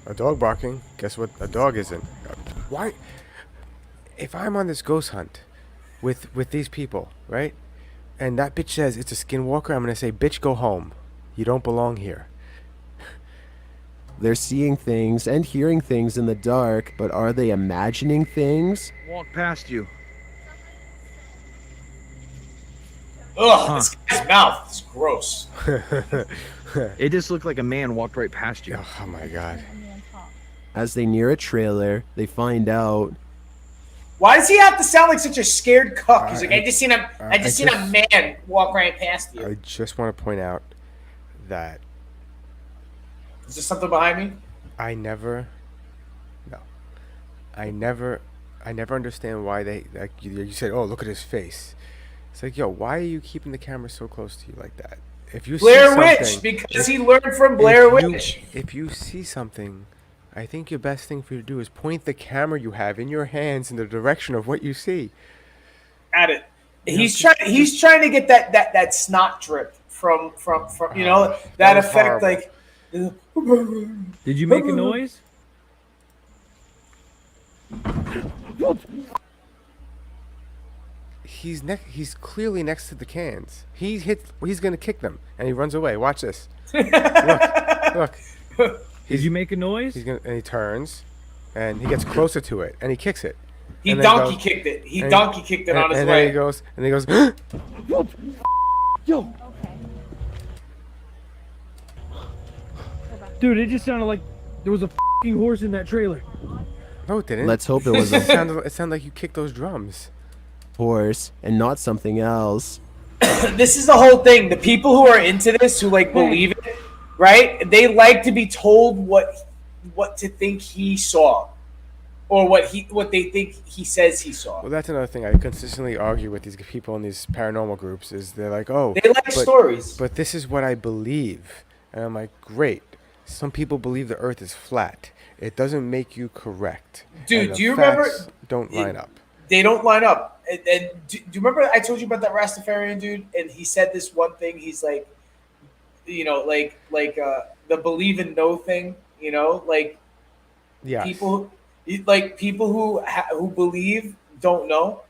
A dog barking. Guess what? A dog isn't. Why? If I'm on this ghost hunt with these people, right? And that bitch says it's a Skinwalker, I'm gonna say, bitch, go home. You don't belong here. They're seeing things and hearing things in the dark, but are they imagining things? Walk past you. Ugh, this guy's mouth is gross. It just looked like a man walked right past you. Oh my god. As they near a trailer, they find out Why does he have to sound like such a scared cuck? He's like, I just seen a man walk right past you. I just want to point out that Is there something behind me? I never understand why they, like you said, oh, look at his face. It's like, yo, why are you keeping the camera so close to you like that? If you Blair see Witch, something, because he learned from Blair Witch. If you see something, I think your best thing for you to do is point the camera you have in your hands in the direction of what you see. At it. He's trying to get that snot drip from you know, that effect horrible. like Did you make a noise? He's clearly next to the cans. He's gonna kick them, and he runs away. Watch this. Look. Did you make a noise? And he turns, and he gets closer to it, and he kicks it. He donkey kicked it. He donkey kicked it on his way. And he goes. Yo. Dude, it just sounded like there was a fucking horse in that trailer. No, it didn't. Let's hope it was a It sounded like you kicked those drums. horse and not something else. This is the whole thing. The people who are into this, who like believe it, right? They like to be told what to think he saw, or what they think he says he saw. Well, that's another thing I consistently argue with these people in these paranormal groups is they're like, oh, they like stories. But this is what I believe, and I'm like, great. Some people believe the Earth is flat. It doesn't make you correct. Dude, do you remember? Don't line up. They don't line up. And do you remember I told you about that Rastafarian dude? And he said this one thing. He's like, you know, like the believe and know thing. You know, like people who believe don't know,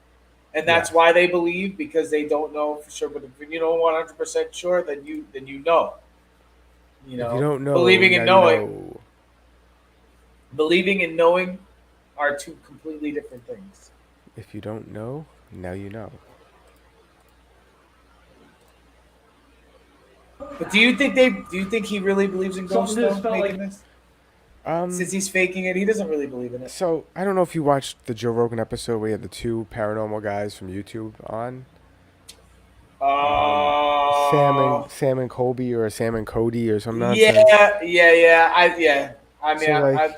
and that's why they believe, because they don't know for sure. But if you know 100% sure, then you know. You know, if you don't know, believing and knowing. know. Believing and knowing are two completely different things. If you don't know, now you know. But do you think he really believes in ghosts though, making this? Since he's faking it, he doesn't really believe in it. So I don't know if you watched the Joe Rogan episode where he had the two paranormal guys from YouTube on. Sam and Colby, or Sam and Cody, or something. Yeah. I mean, so,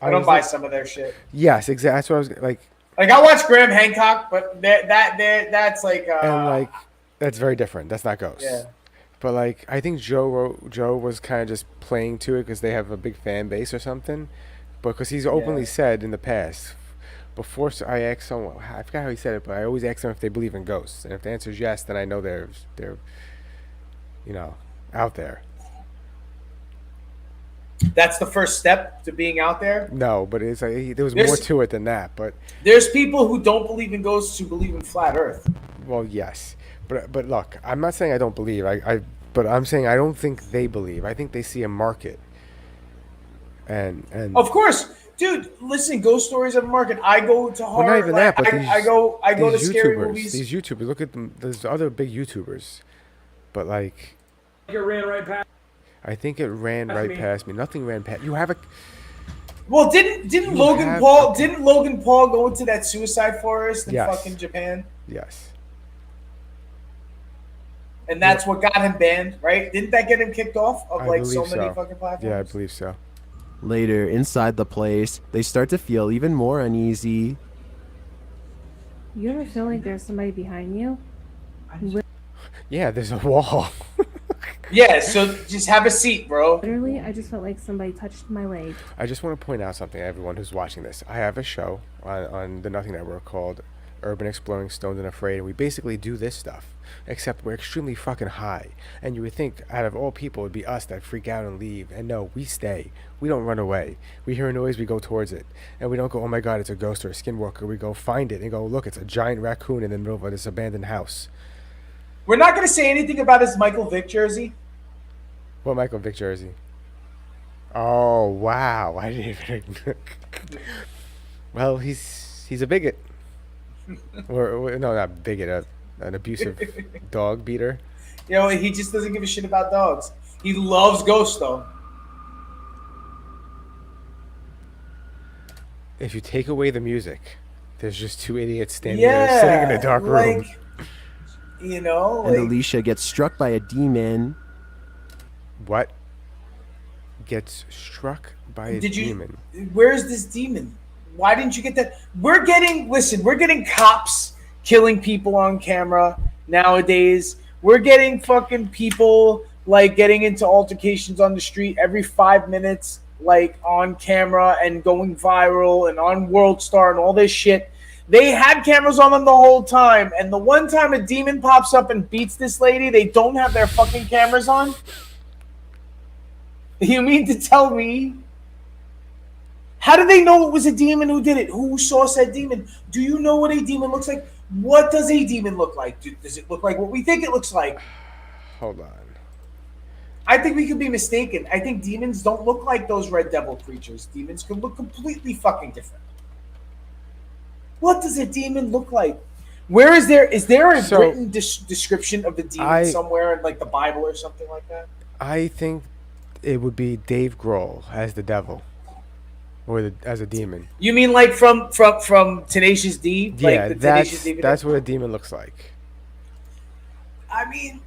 I don't buy some of their shit. Yes, exactly. That's what I was like. Like I watch Graham Hancock, but that's like. And like that's very different. That's not ghosts. Yeah. But like I think Joe was kind of just playing to it because they have a big fan base or something. Because he's openly said in the past. Before I asked someone, I forgot how he said it, but I always ask them if they believe in ghosts, and if the answer is yes, then I know they're you know, out there. That's the first step to being out there. No, but it's like there was more to it than that. But there's people who don't believe in ghosts who believe in flat Earth. Well, yes, but look, I'm not saying I don't believe. But I'm saying I don't think they believe. I think they see a market. And of course. Dude, listen, ghost stories have a market. I go to horror. Well, not even that, but I go to scary movies. These YouTubers, look at them. There's other big YouTubers, but like, it ran right past. I think it ran right past me. Nothing ran past. You have a. Well, didn't Logan Paul go into that suicide forest in fucking Japan? Yes. And that's what got him banned, right? Didn't that get him kicked off of like so many fucking platforms? Yeah, I believe so. Later, inside the place, they start to feel even more uneasy. You ever feel like there's somebody behind you? Yeah, there's a wall. Yeah, so just have a seat, bro. Literally, I just felt like somebody touched my leg. I just want to point out something, everyone who's watching this. I have a show on the Nothing Network called Urban Exploring Stoned and Afraid, and we basically do this stuff, except we're extremely fucking high. And you would think, out of all people, it'd be us that freak out and leave. And no, we stay. We don't run away. We hear a noise, we go towards it. And we don't go, oh my god, it's a ghost or a skinwalker. We go find it and go, look, it's a giant raccoon in the middle of this abandoned house. We're not going to say anything about his Michael Vick jersey. What Michael Vick jersey? Oh wow! I didn't even. Well, he's a bigot, or no, not bigot, an abusive dog beater. You know, he just doesn't give a shit about dogs. He loves ghosts, though. If you take away the music, there's just two idiots standing there, sitting in a dark room. You know, And Alicia gets struck by a demon. What? Gets struck by a demon. Where's this demon? Why didn't you get that? We're getting cops killing people on camera nowadays. We're getting fucking people like getting into altercations on the street every 5 minutes, like on camera and going viral and on World Star and all this shit. They had cameras on them the whole time, and the one time a demon pops up and beats this lady, they don't have their fucking cameras on? You mean to tell me? How do they know it was a demon who did it? Who saw said demon? Do you know what a demon looks like? What does a demon look like? Does it look like what we think it looks like? Hold on. I think we could be mistaken. I think demons don't look like those red devil creatures. Demons can look completely fucking different. What does a demon look like? Where is there a written description of the demon somewhere in like the Bible or something like that? I think it would be Dave Grohl as the devil, or as a demon. You mean like from Tenacious D? Like Yeah, that's what a demon looks like. I mean,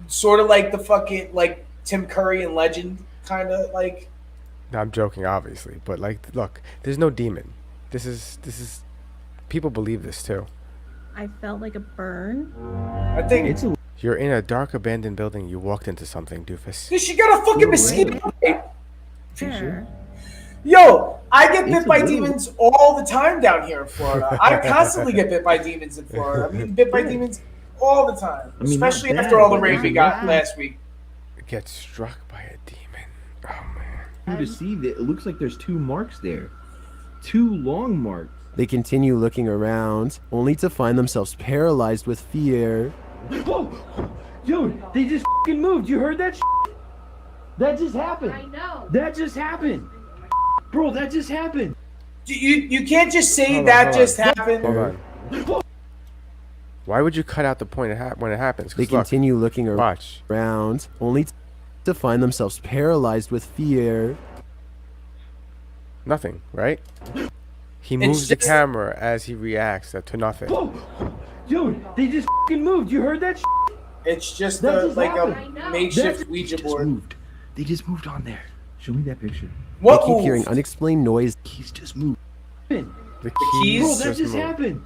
sort of like the fucking like Tim Curry in Legend, kind of like. No, I'm joking, obviously, but like, look, there's no demon. This is people believe this too. I felt like a burn. I think you're in a dark abandoned building. You walked into something, doofus. She got a fucking mosquito bite. Sure. Yo, I get bit by demons all the time down here in Florida. I constantly get bit by demons in Florida. I'm getting bit by demons all the time, especially after all the rain we got last week. Get struck by a demon. Oh To see that, it looks like there's 2 marks there, 2 long marks. They continue looking around, only to find themselves paralyzed with fear. Whoa! Dude, they just f***ing moved. You heard that shit? That just happened. I know. That just happened. Bro, that just happened. You can't just say that just happened. Hold on. Why would you cut out the point when it happens? They continue looking around, only to find themselves paralyzed with fear. Nothing, right? He moves the camera as he reacts to nothing. Whoa! Dude, they just f***ing moved. You heard that shit? It's just That like happened. a makeshift Ouija board. They just moved on there. Show me that picture. They keep hearing unexplained noise. Keys just moved. The keys? Bro, that just happened.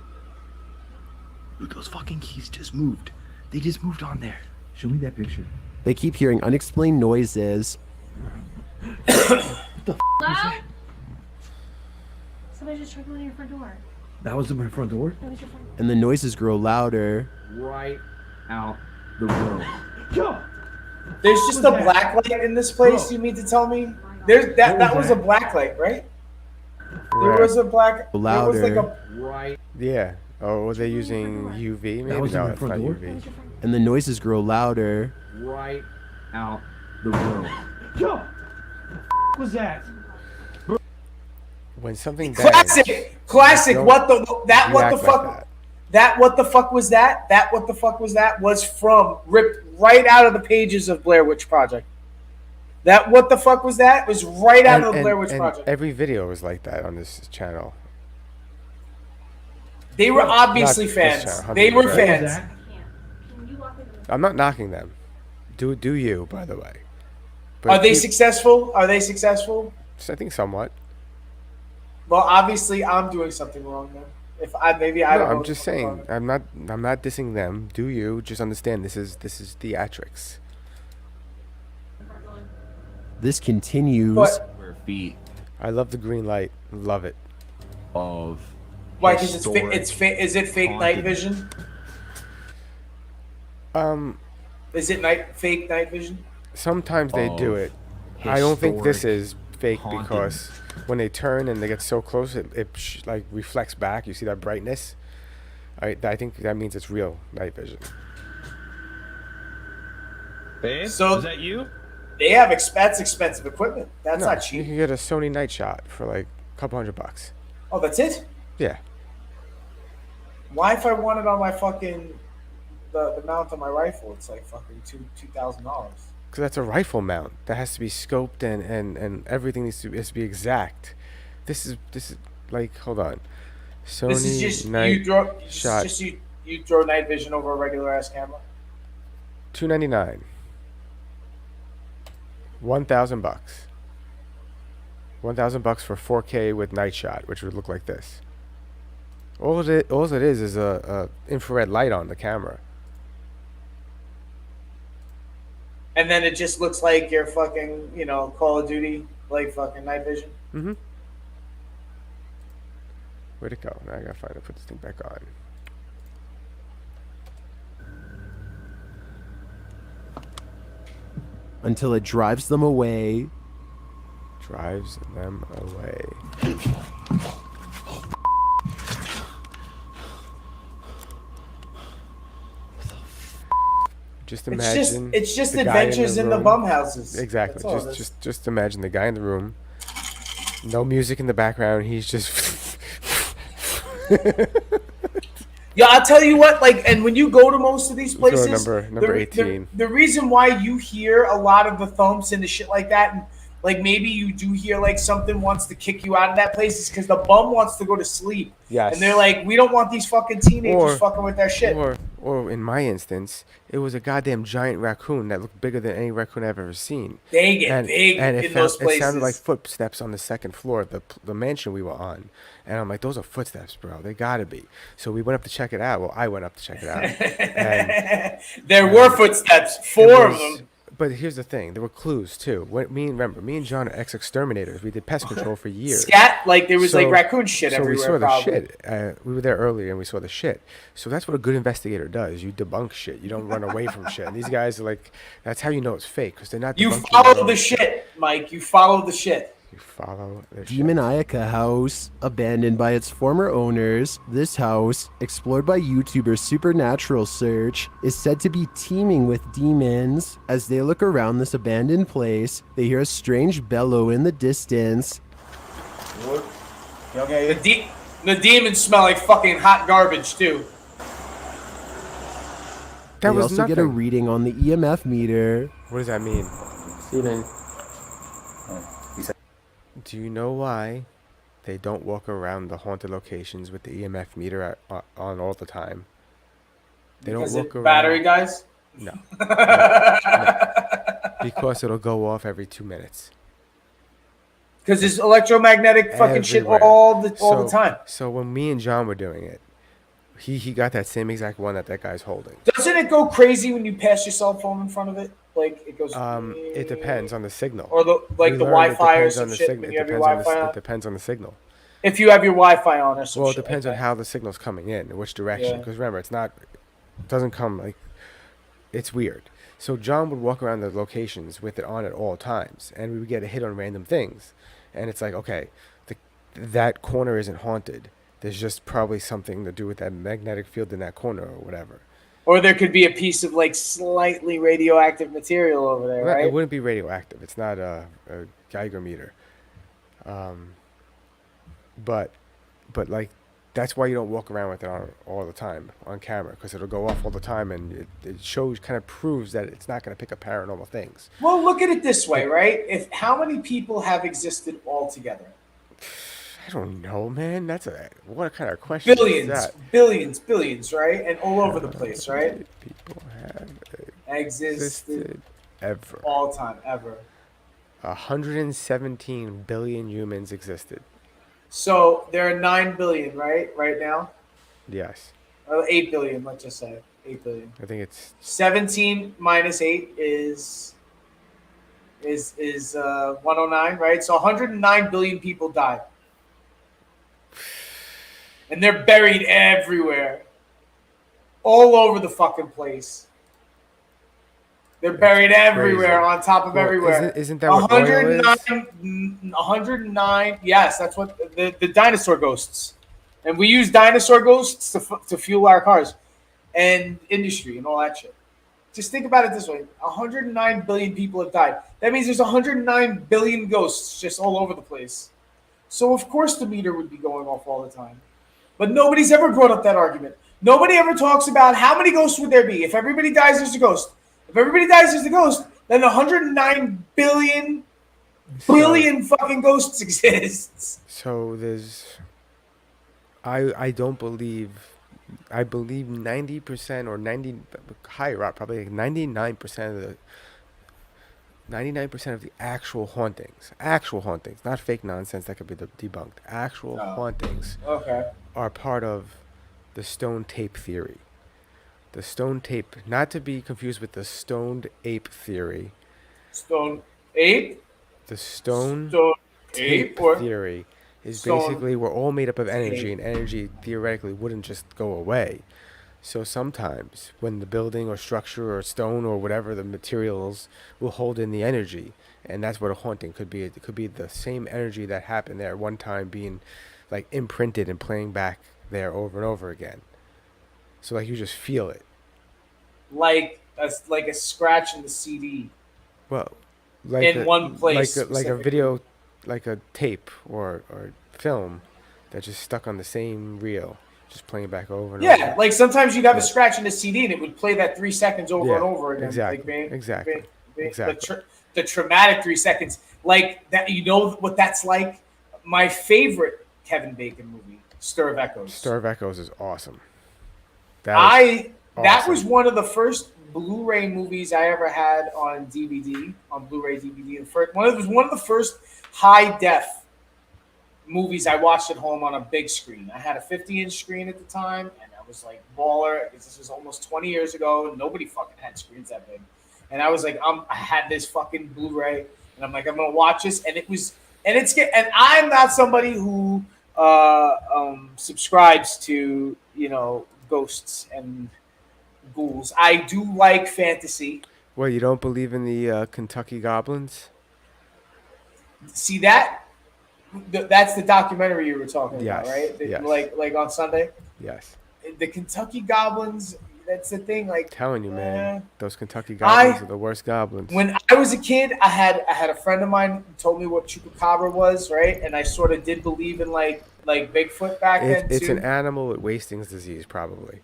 Look, those fucking keys just moved. They just moved on there. Show me that picture. They keep hearing unexplained noises. What the f*** was that? Somebody just tried going to your front door. That was in my front door? That was your front door. And the noises grow louder. Right out the room. Yo! There's just a black light in this place. You mean to tell me? There's that was a black light, right? There was a black. Louder. There was like a right. Yeah. Oh, were they using UV? Maybe That was in no, my it's front not door? UV. And the noises grow louder. Right out the room. Yo! What the f*** was that? When something bangs, classic. What the fuck? that. That what the fuck was that? That what the fuck was that? Was from ripped right out of the pages of Blair Witch Project. That what the fuck was that? Was right out of the Blair Witch Project. Every video was like that on this channel. They were obviously fans. They were fans. I'm not knocking them. Do you, by the way? Are they successful? Are they successful? I think somewhat. Well, obviously, I'm doing something wrong then. If I maybe I don't. I'm just saying. I'm not dissing them. Do you just understand? This is theatrics. This continues. Square feet I love the green light. Love it. of Why? Because historic is it fake night haunted- vision? Is it fake night vision? Sometimes they do Of it. I don't think this historic is fake haunted- because when they turn and they get so close, it like reflects back. You see that brightness? I think that means it's real night vision. Babe, So- is that you? They have that's expensive equipment. That's No, not You cheap. can get a Sony night shot for like a couple $100. Oh, that's it? Yeah. Why if I want it on my fucking the mount on my rifle, it's like fucking $2,000. Because that's a rifle mount that has to be scoped and everything needs to be exact. This is like, hold on, Sony This is just night shot. You throw night vision over a regular ass camera. $299. $1,000. $1,000 for 4K with night shot, which would look like this. All it is a infrared light on the camera. And then it just looks like your fucking, Call of Duty, like fucking night vision. Mm-hmm. Where'd it go? Now I gotta find it. Put this thing back on. Until it drives them away. Drives them away. Just imagine. It's just the guy adventures in the room. bum houses. Exactly. That's all it is. Just imagine the guy in the room. No music in the background. He's just. Yeah, I'll tell you what. And when you go to most of these Throw places, number 18. The reason why you hear a lot of the thumps and the shit like that, and maybe you do hear something wants to kick you out of that place, is because the bum wants to go to sleep. Yes. And they're like, we don't want these fucking teenagers fucking with that shit. Or in my instance, it was a goddamn giant raccoon that looked bigger than any raccoon I've ever seen. They get big in those places. It sounded like footsteps on the second floor of the mansion we were on. And I'm like, those are footsteps, bro. They gotta be. So we went up to check it out. Well, I went up to check it out. And there were footsteps, four of them. But here's the thing: there were clues too. Me and John are ex-exterminators. We did pest control for years. Scat, there was raccoon shit everywhere. So we saw the probably. shit. We were there earlier and we saw the shit. So that's what a good investigator does. You debunk shit. You don't run away from shit. And these guys are like, that's how you know it's fake because they're not. You debunking follow their the own shit, Mike. You follow the shit. You follow the Demoniaca house, abandoned by its former owners. This house, explored by YouTuber Supernatural Search, is said to be teeming with demons. As they look around this abandoned place, they hear a strange bellow in the distance. Okay. The demons smell like fucking hot garbage too. They also get a reading on the EMF meter. What does that mean? See you, man. Do you know why they don't walk around the haunted locations with the EMF meter on all the time? They Because don't walk around. battery guys? No. Because it'll go off every 2 minutes. Because there's electromagnetic fucking shit Everywhere. all the time. So when me and John were doing it, he got that same exact one that guy's holding. Doesn't it go crazy when you pass your cell phone in front of it? It goes. It depends on the signal. Or the Wi-Fi or some shit. Signal. When you have your Wi-Fi on. It depends on the signal. If you have your Wi-Fi on or something. Well, it depends on how the signal's coming in and which direction. Yeah. Because remember, it doesn't come like. It's weird. So John would walk around the locations with it on at all times, and we would get a hit on random things, and it's like, okay, that corner isn't haunted. There's just probably something to do with that magnetic field in that corner or whatever. Or there could be a piece of slightly radioactive material over there, Well, right? It wouldn't be radioactive. It's not a Geiger meter. But that's why you don't walk around with it on all the time on camera, because it'll go off all the time, and it kind of proves that it's not going to pick up paranormal things. Well, look at it this way, right? How many people have existed altogether? I don't know, man. What kind of question is that? Billions, right? And all over the place, right? People have existed ever. All time, ever. 117 billion humans existed. So there are 9 billion, right? Right now? Yes. 8 billion, let's just say. 8 billion. I think it's 17 minus 8 is is 109, right? So 109 billion people died, and they're buried everywhere, all over the fucking place. They're buried everywhere, crazy. on top of Well, everywhere. isn't that what oil is? 109. Yes, that's what the dinosaur ghosts, and we use dinosaur ghosts to fuel our cars, and industry and all that shit. Just think about it this way: 109 billion people have died. That means there's 109 billion ghosts just all over the place. So of course the meter would be going off all the time. But nobody's ever brought up that argument. Nobody ever talks about how many ghosts would there be if everybody dies. There's a ghost. If everybody dies as a ghost, then 109 billion fucking ghosts exists. So there's, I don't believe, I believe 90% or 90 higher up, probably like 99% of the actual hauntings, not fake nonsense that could be debunked. Actual hauntings are part of the stone tape theory. The stone tape, not to be confused with the stoned ape theory. Stone ape? The stone ape tape or theory is stone basically we're all made up of energy, tape. and energy theoretically wouldn't just go away. So sometimes when the building or structure or stone or whatever the materials will hold in the energy, and that's what a haunting could be. It could be the same energy that happened there one time being like imprinted and playing back there over and over again. So like you just feel it. Like a scratch in the CD. Well, like in one place, like a video, like a tape or film that just stuck on the same reel, just playing back over and over. Yeah, like sometimes you'd have a scratch in the CD and it would play that 3 seconds over and over again. Exactly. Like, Exactly. The traumatic 3 seconds, like that. You know what that's like? My favorite Kevin Bacon movie, Stir of Echoes. Stir of Echoes is awesome. That was one of the first Blu-ray movies I ever had on DVD, on Blu-ray DVD. It was one of the first high def movies I watched at home on a big screen. I had a 50-inch screen at the time, and I was like baller. This was almost 20 years ago, and nobody fucking had screens that big. And I was like, I had this fucking Blu-ray, and I'm like, I'm gonna watch this, and and I'm not somebody who subscribes to ghosts and ghouls. I do like fantasy. Well, you don't believe in the Kentucky Goblins? See that? That's the documentary you were talking Yes, about, right? yes. Like on Sunday. Yes. The Kentucky Goblins. That's the thing. Like, Telling you, man, those Kentucky Goblins are the worst goblins. When I was a kid, I had a friend of mine who told me what chupacabra was, right? And I sort of did believe in like Bigfoot back then too. It's an animal with Wasting's disease, probably.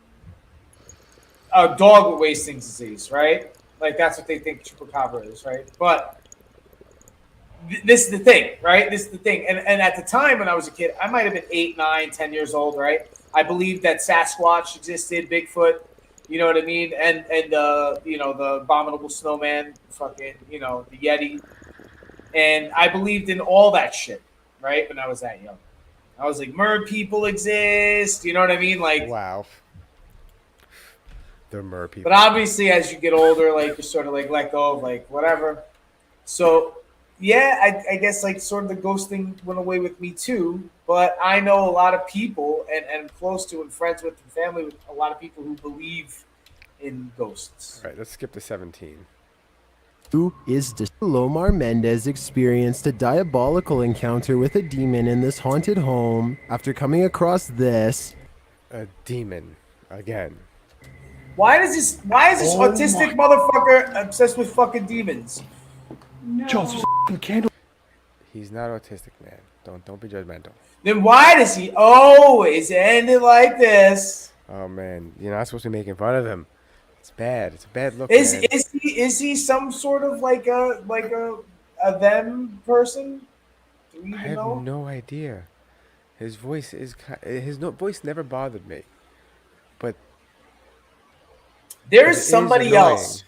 A dog with Wasting's disease, right? Like that's what they think chupacabra is, right? But this is the thing, right? This is the thing. And at the time when I was a kid, I might have been 8, 9, 10 years old, right? I believed that Sasquatch existed, Bigfoot, you know what I mean? And the abominable snowman, fucking, the Yeti. And I believed in all that shit, right? When I was that young. I was like, mer people exist, you know what I mean? Like, wow. The mer people. But obviously, as you get older, like you sort of like let go of like whatever. So yeah, I guess like sort of the ghost thing went away with me too. But I know a lot of people and I'm close to and friends with and family with a lot of people who believe in ghosts. All right, let's skip to 17. Who is Lomar Mendez experienced a diabolical encounter with a demon in this haunted home after coming across this. A demon again. Why is this autistic motherfucker obsessed with fucking demons? Charles, candle. He's not autistic, man. Don't be judgmental. Then why does he always end it like this? Oh man, you're not supposed to be making fun of him. It's bad. It's a bad look. Is man. he some sort of like a them person? Do we even I have know? no idea. His voice voice never bothered me, but there's somebody else.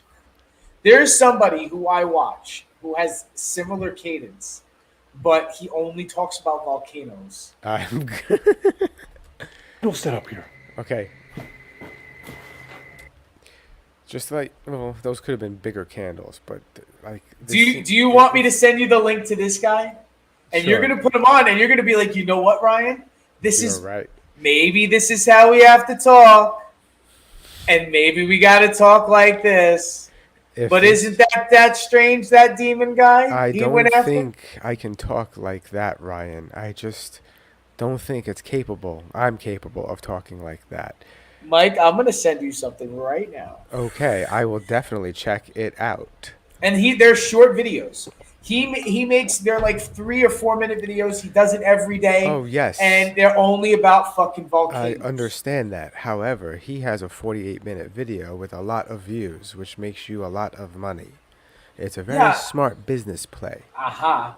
There's somebody who I watch who has similar cadence, but he only talks about volcanoes. Don't set up here. Okay. Just like, well, those could have been bigger candles, but like. Do you want me to send you the link to this guy? And you're Sure. gonna put him on, and you're gonna be like, you know what, Ryan? This You're is right. maybe this is how we have to talk, and maybe we got to talk like this. But isn't that strange? That demon guy I he don't went after. think I can talk like that, Ryan. I just don't think it's capable. I'm capable of talking like that. Mike, I'm gonna send you something right now. Okay, I will definitely check it out. And they're short videos. He makes they're like 3 or 4 minute videos. He does it every day. Oh, yes. And they're only about fucking I volcanoes. understand that. However, he has a 48-minute video with a lot of views, which makes you a lot of money. It's a very smart business play. Aha.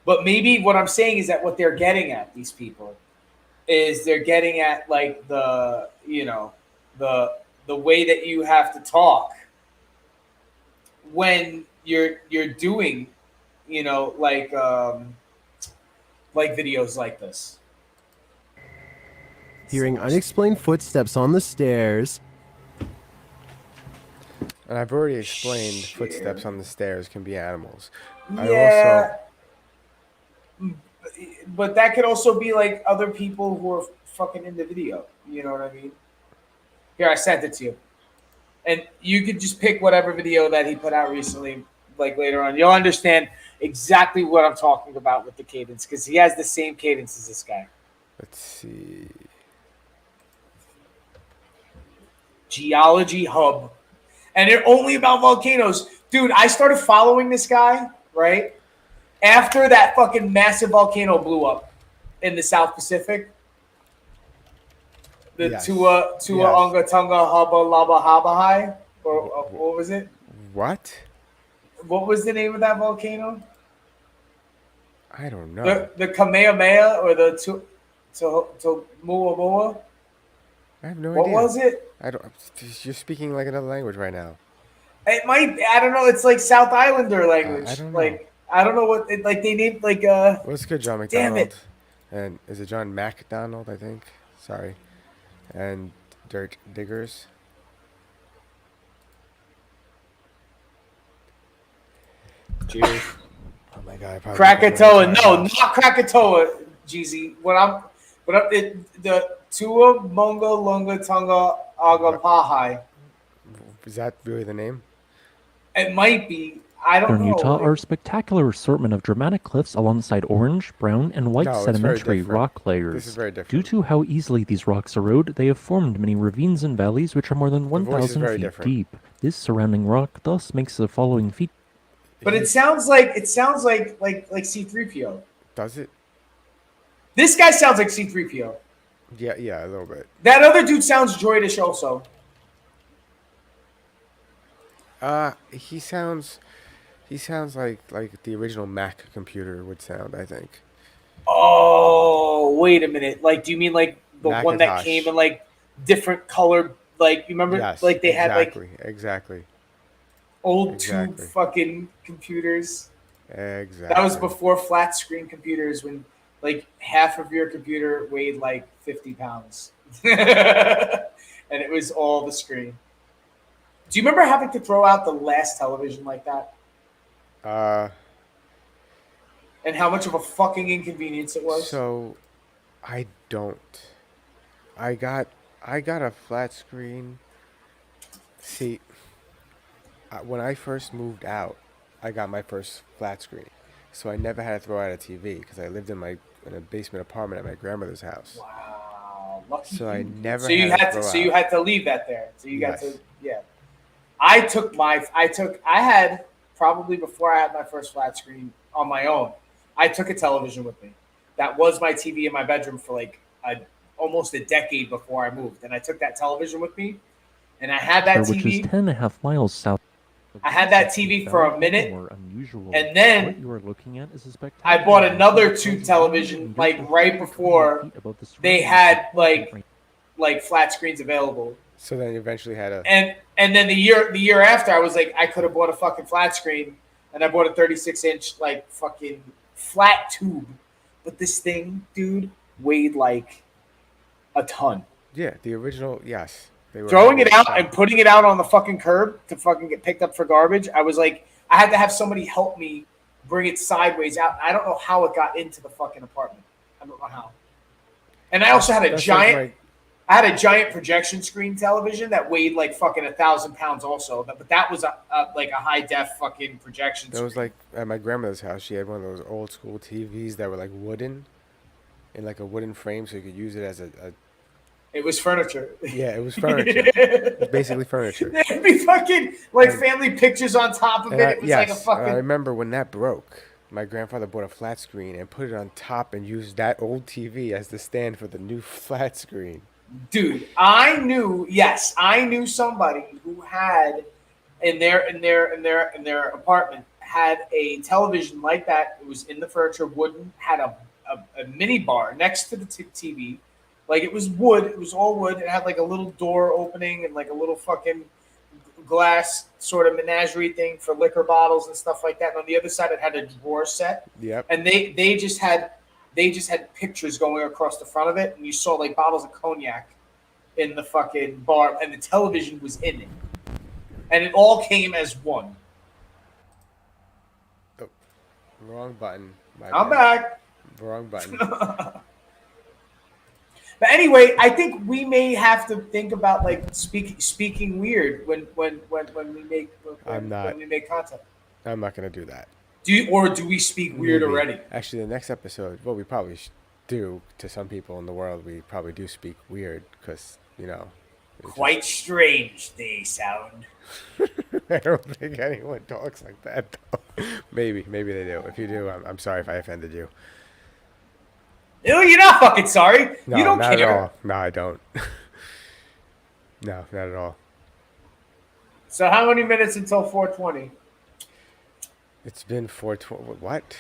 But maybe what I'm saying is that what they're getting at, these people, is they're getting at like the the way that you have to talk when you're doing like videos like this. Hearing unexplained footsteps on the stairs. And I've already explained footsteps on the stairs can be animals. Yeah. But that could also be like other people who are fucking in the video. You know what I mean? Here, I sent it to you. And you could just pick whatever video that he put out recently, like later on. You'll understand exactly what I'm talking about with the cadence, because he has the same cadence as this guy. Let's see. Geology Hub. And they're only about volcanoes. Dude, I started following this guy, right? After that fucking massive volcano blew up in the South Pacific. The Tua Unga Tunga Hubba Laba Habahai. Or what was it? What? What was the name of that volcano? I don't know. The Kamehameha or the Muamua? I have no idea. What was it? I don't. You're speaking like another language right now. It might. I don't know. It's like South Islander language. I don't know. Like I don't know what. They named like. What's good, John McDonald? Damn it. And is it John MacDonald? I think. Sorry. And Dirt Diggers. Cheers. Oh my god. Krakatoa. No, not Krakatoa, Jeezy. The Tua Munga Lunga Tunga Agapahai. Is that really the name? It might be. I don't There in know. Utah are a spectacular assortment of dramatic cliffs alongside orange, brown, and white No, it's sedimentary very different. rock layers. This is very different. Due to how easily these rocks erode, they have formed many ravines and valleys which are more than The voice is 1,000 very feet different. deep. This surrounding rock thus makes the following feat. But it sounds like C-3PO. Does it? This guy sounds like C-3PO. Yeah, a little bit. That other dude sounds droidish also. He sounds like the original Mac computer would sound, I think. Oh, wait a minute. Like, do you mean like the one that Macintosh. came in like different colored? Like, you remember? Yes, like they had like exactly. old tube fucking computers. Exactly. That was before flat screen computers, when like half of your computer weighed like 50 pounds, and it was all the screen. Do you remember having to throw out the last television like that? And how much of a fucking inconvenience it was? So, I don't. I got a flat screen. See, when I first moved out, I got my first flat screen. So I never had to throw out a TV because I lived in a basement apartment at my grandmother's house. Wow, lucky So I you. never. So you had to. So you had to leave that there. So you got to. Yeah. I had probably before I had my first flat screen on my own. I took a television with me. That was my TV in my bedroom for like almost a decade before I moved, and I took that television with me, and I had that which TV. is 10.5 miles south. I had that TV for a minute, unusual. and then What you are looking at is a I spectacular bought another tube television like right before they had like flat screens available. So then you eventually had a. And then the year after, I was like, I could have bought a fucking flat screen, and I bought a 36-inch like fucking flat tube, but this thing, dude, weighed like a ton. Yeah, the original. Yes. They were Throwing it out and putting it out on the fucking curb to fucking get picked up for garbage. I was like, I had to have somebody help me bring it sideways out. I don't know how it got into the fucking apartment. I don't know how. And I also had a That's giant. like I had a giant projection screen television that weighed like fucking 1,000 pounds. Also, but that was like a high def fucking projection. That was like at my grandmother's house. She had one of those old school TVs that were like wooden, in like a wooden frame, so you could use it as a It was furniture. Yeah, it was furniture. It was basically furniture. There'd be fucking like family pictures on top of it. It was like a fucking. I remember when that broke. My grandfather bought a flat screen and put it on top and used that old TV as the stand for the new flat screen. Dude, I knew somebody who had in their apartment had a television like that. It was in the furniture, wooden, had a mini bar next to the TV. Like it was wood, it was all wood. It had like a little door opening and like a little fucking glass sort of menagerie thing for liquor bottles and stuff like that. And on the other side, it had a drawer set. Yep. And they just had pictures going across the front of it, and you saw like bottles of cognac in the fucking bar, and the television was in it, and it all came as one. Oh, wrong button. I'm back. Wrong button. But anyway, I think we may have to think about like speaking weird when we make when we make content. I'm not gonna do that. Do we speak weird Maybe. already? Actually, the next episode, well, we probably do. To some people in the world, we probably do speak weird because Quite strange they sound. I don't think anyone talks like that, though. Maybe they do. If you do, I'm sorry if I offended you. No, you're not fucking sorry. No, you don't not care. at all. No, I don't. No, not at all. So how many minutes until 4:20? It's been 4:20. What?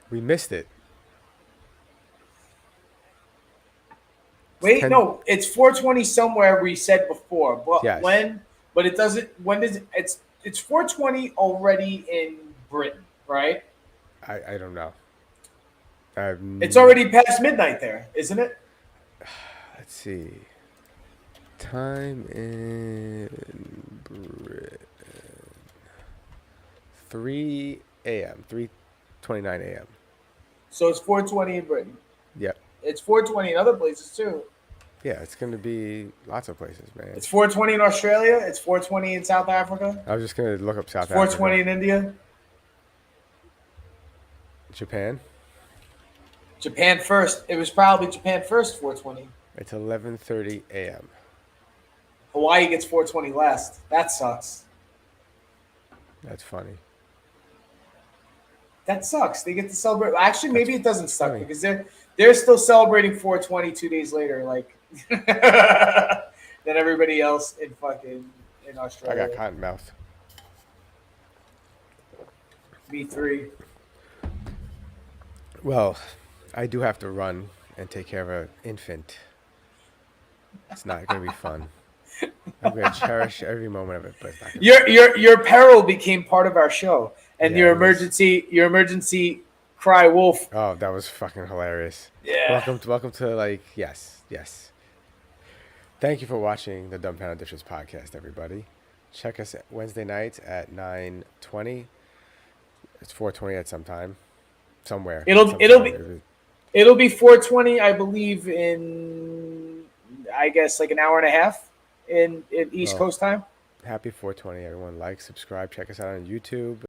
We missed it. Wait, no, it's 4:20 somewhere we said before. But Yes. when? But it doesn't. When does it? It's 4:20 already in Britain, right? I don't know. It's already past midnight there, isn't it? Let's see. Time in Britain. 3 a.m. 3:29 a.m. So it's 4:20 in Britain. Yep. It's 4:20 in other places too. Yeah, it's gonna be lots of places, man. It's 4:20 in Australia. It's 4:20 in South Africa. I was just gonna look up South It's 4:20 Africa. in India. Japan. Japan first. It was probably Japan first. 4:20. It's 11:30 a.m. Hawaii gets 4:20 last. That sucks. That's funny. That sucks. They get to celebrate. Actually, maybe it doesn't suck because they're still celebrating 4:20 2 days later, like than everybody else in Australia. I got cotton mouth. Me three. Well, I do have to run and take care of an infant. It's not gonna be fun. I'm gonna cherish every moment of it, but it's not gonna Your peril became part of our show, and Yeah, your it was. emergency cry wolf. Oh, that was fucking hilarious. Yeah. Welcome to yes. Thank you for watching the Dumbfounded Dipshits podcast, everybody. Check us Wednesday nights at 9:20. It's 4:20 at some time, somewhere. It'll be 4:20, I believe, in I guess like an hour and a half in East Coast time. Happy 420, everyone. Like, subscribe, check us out on YouTube.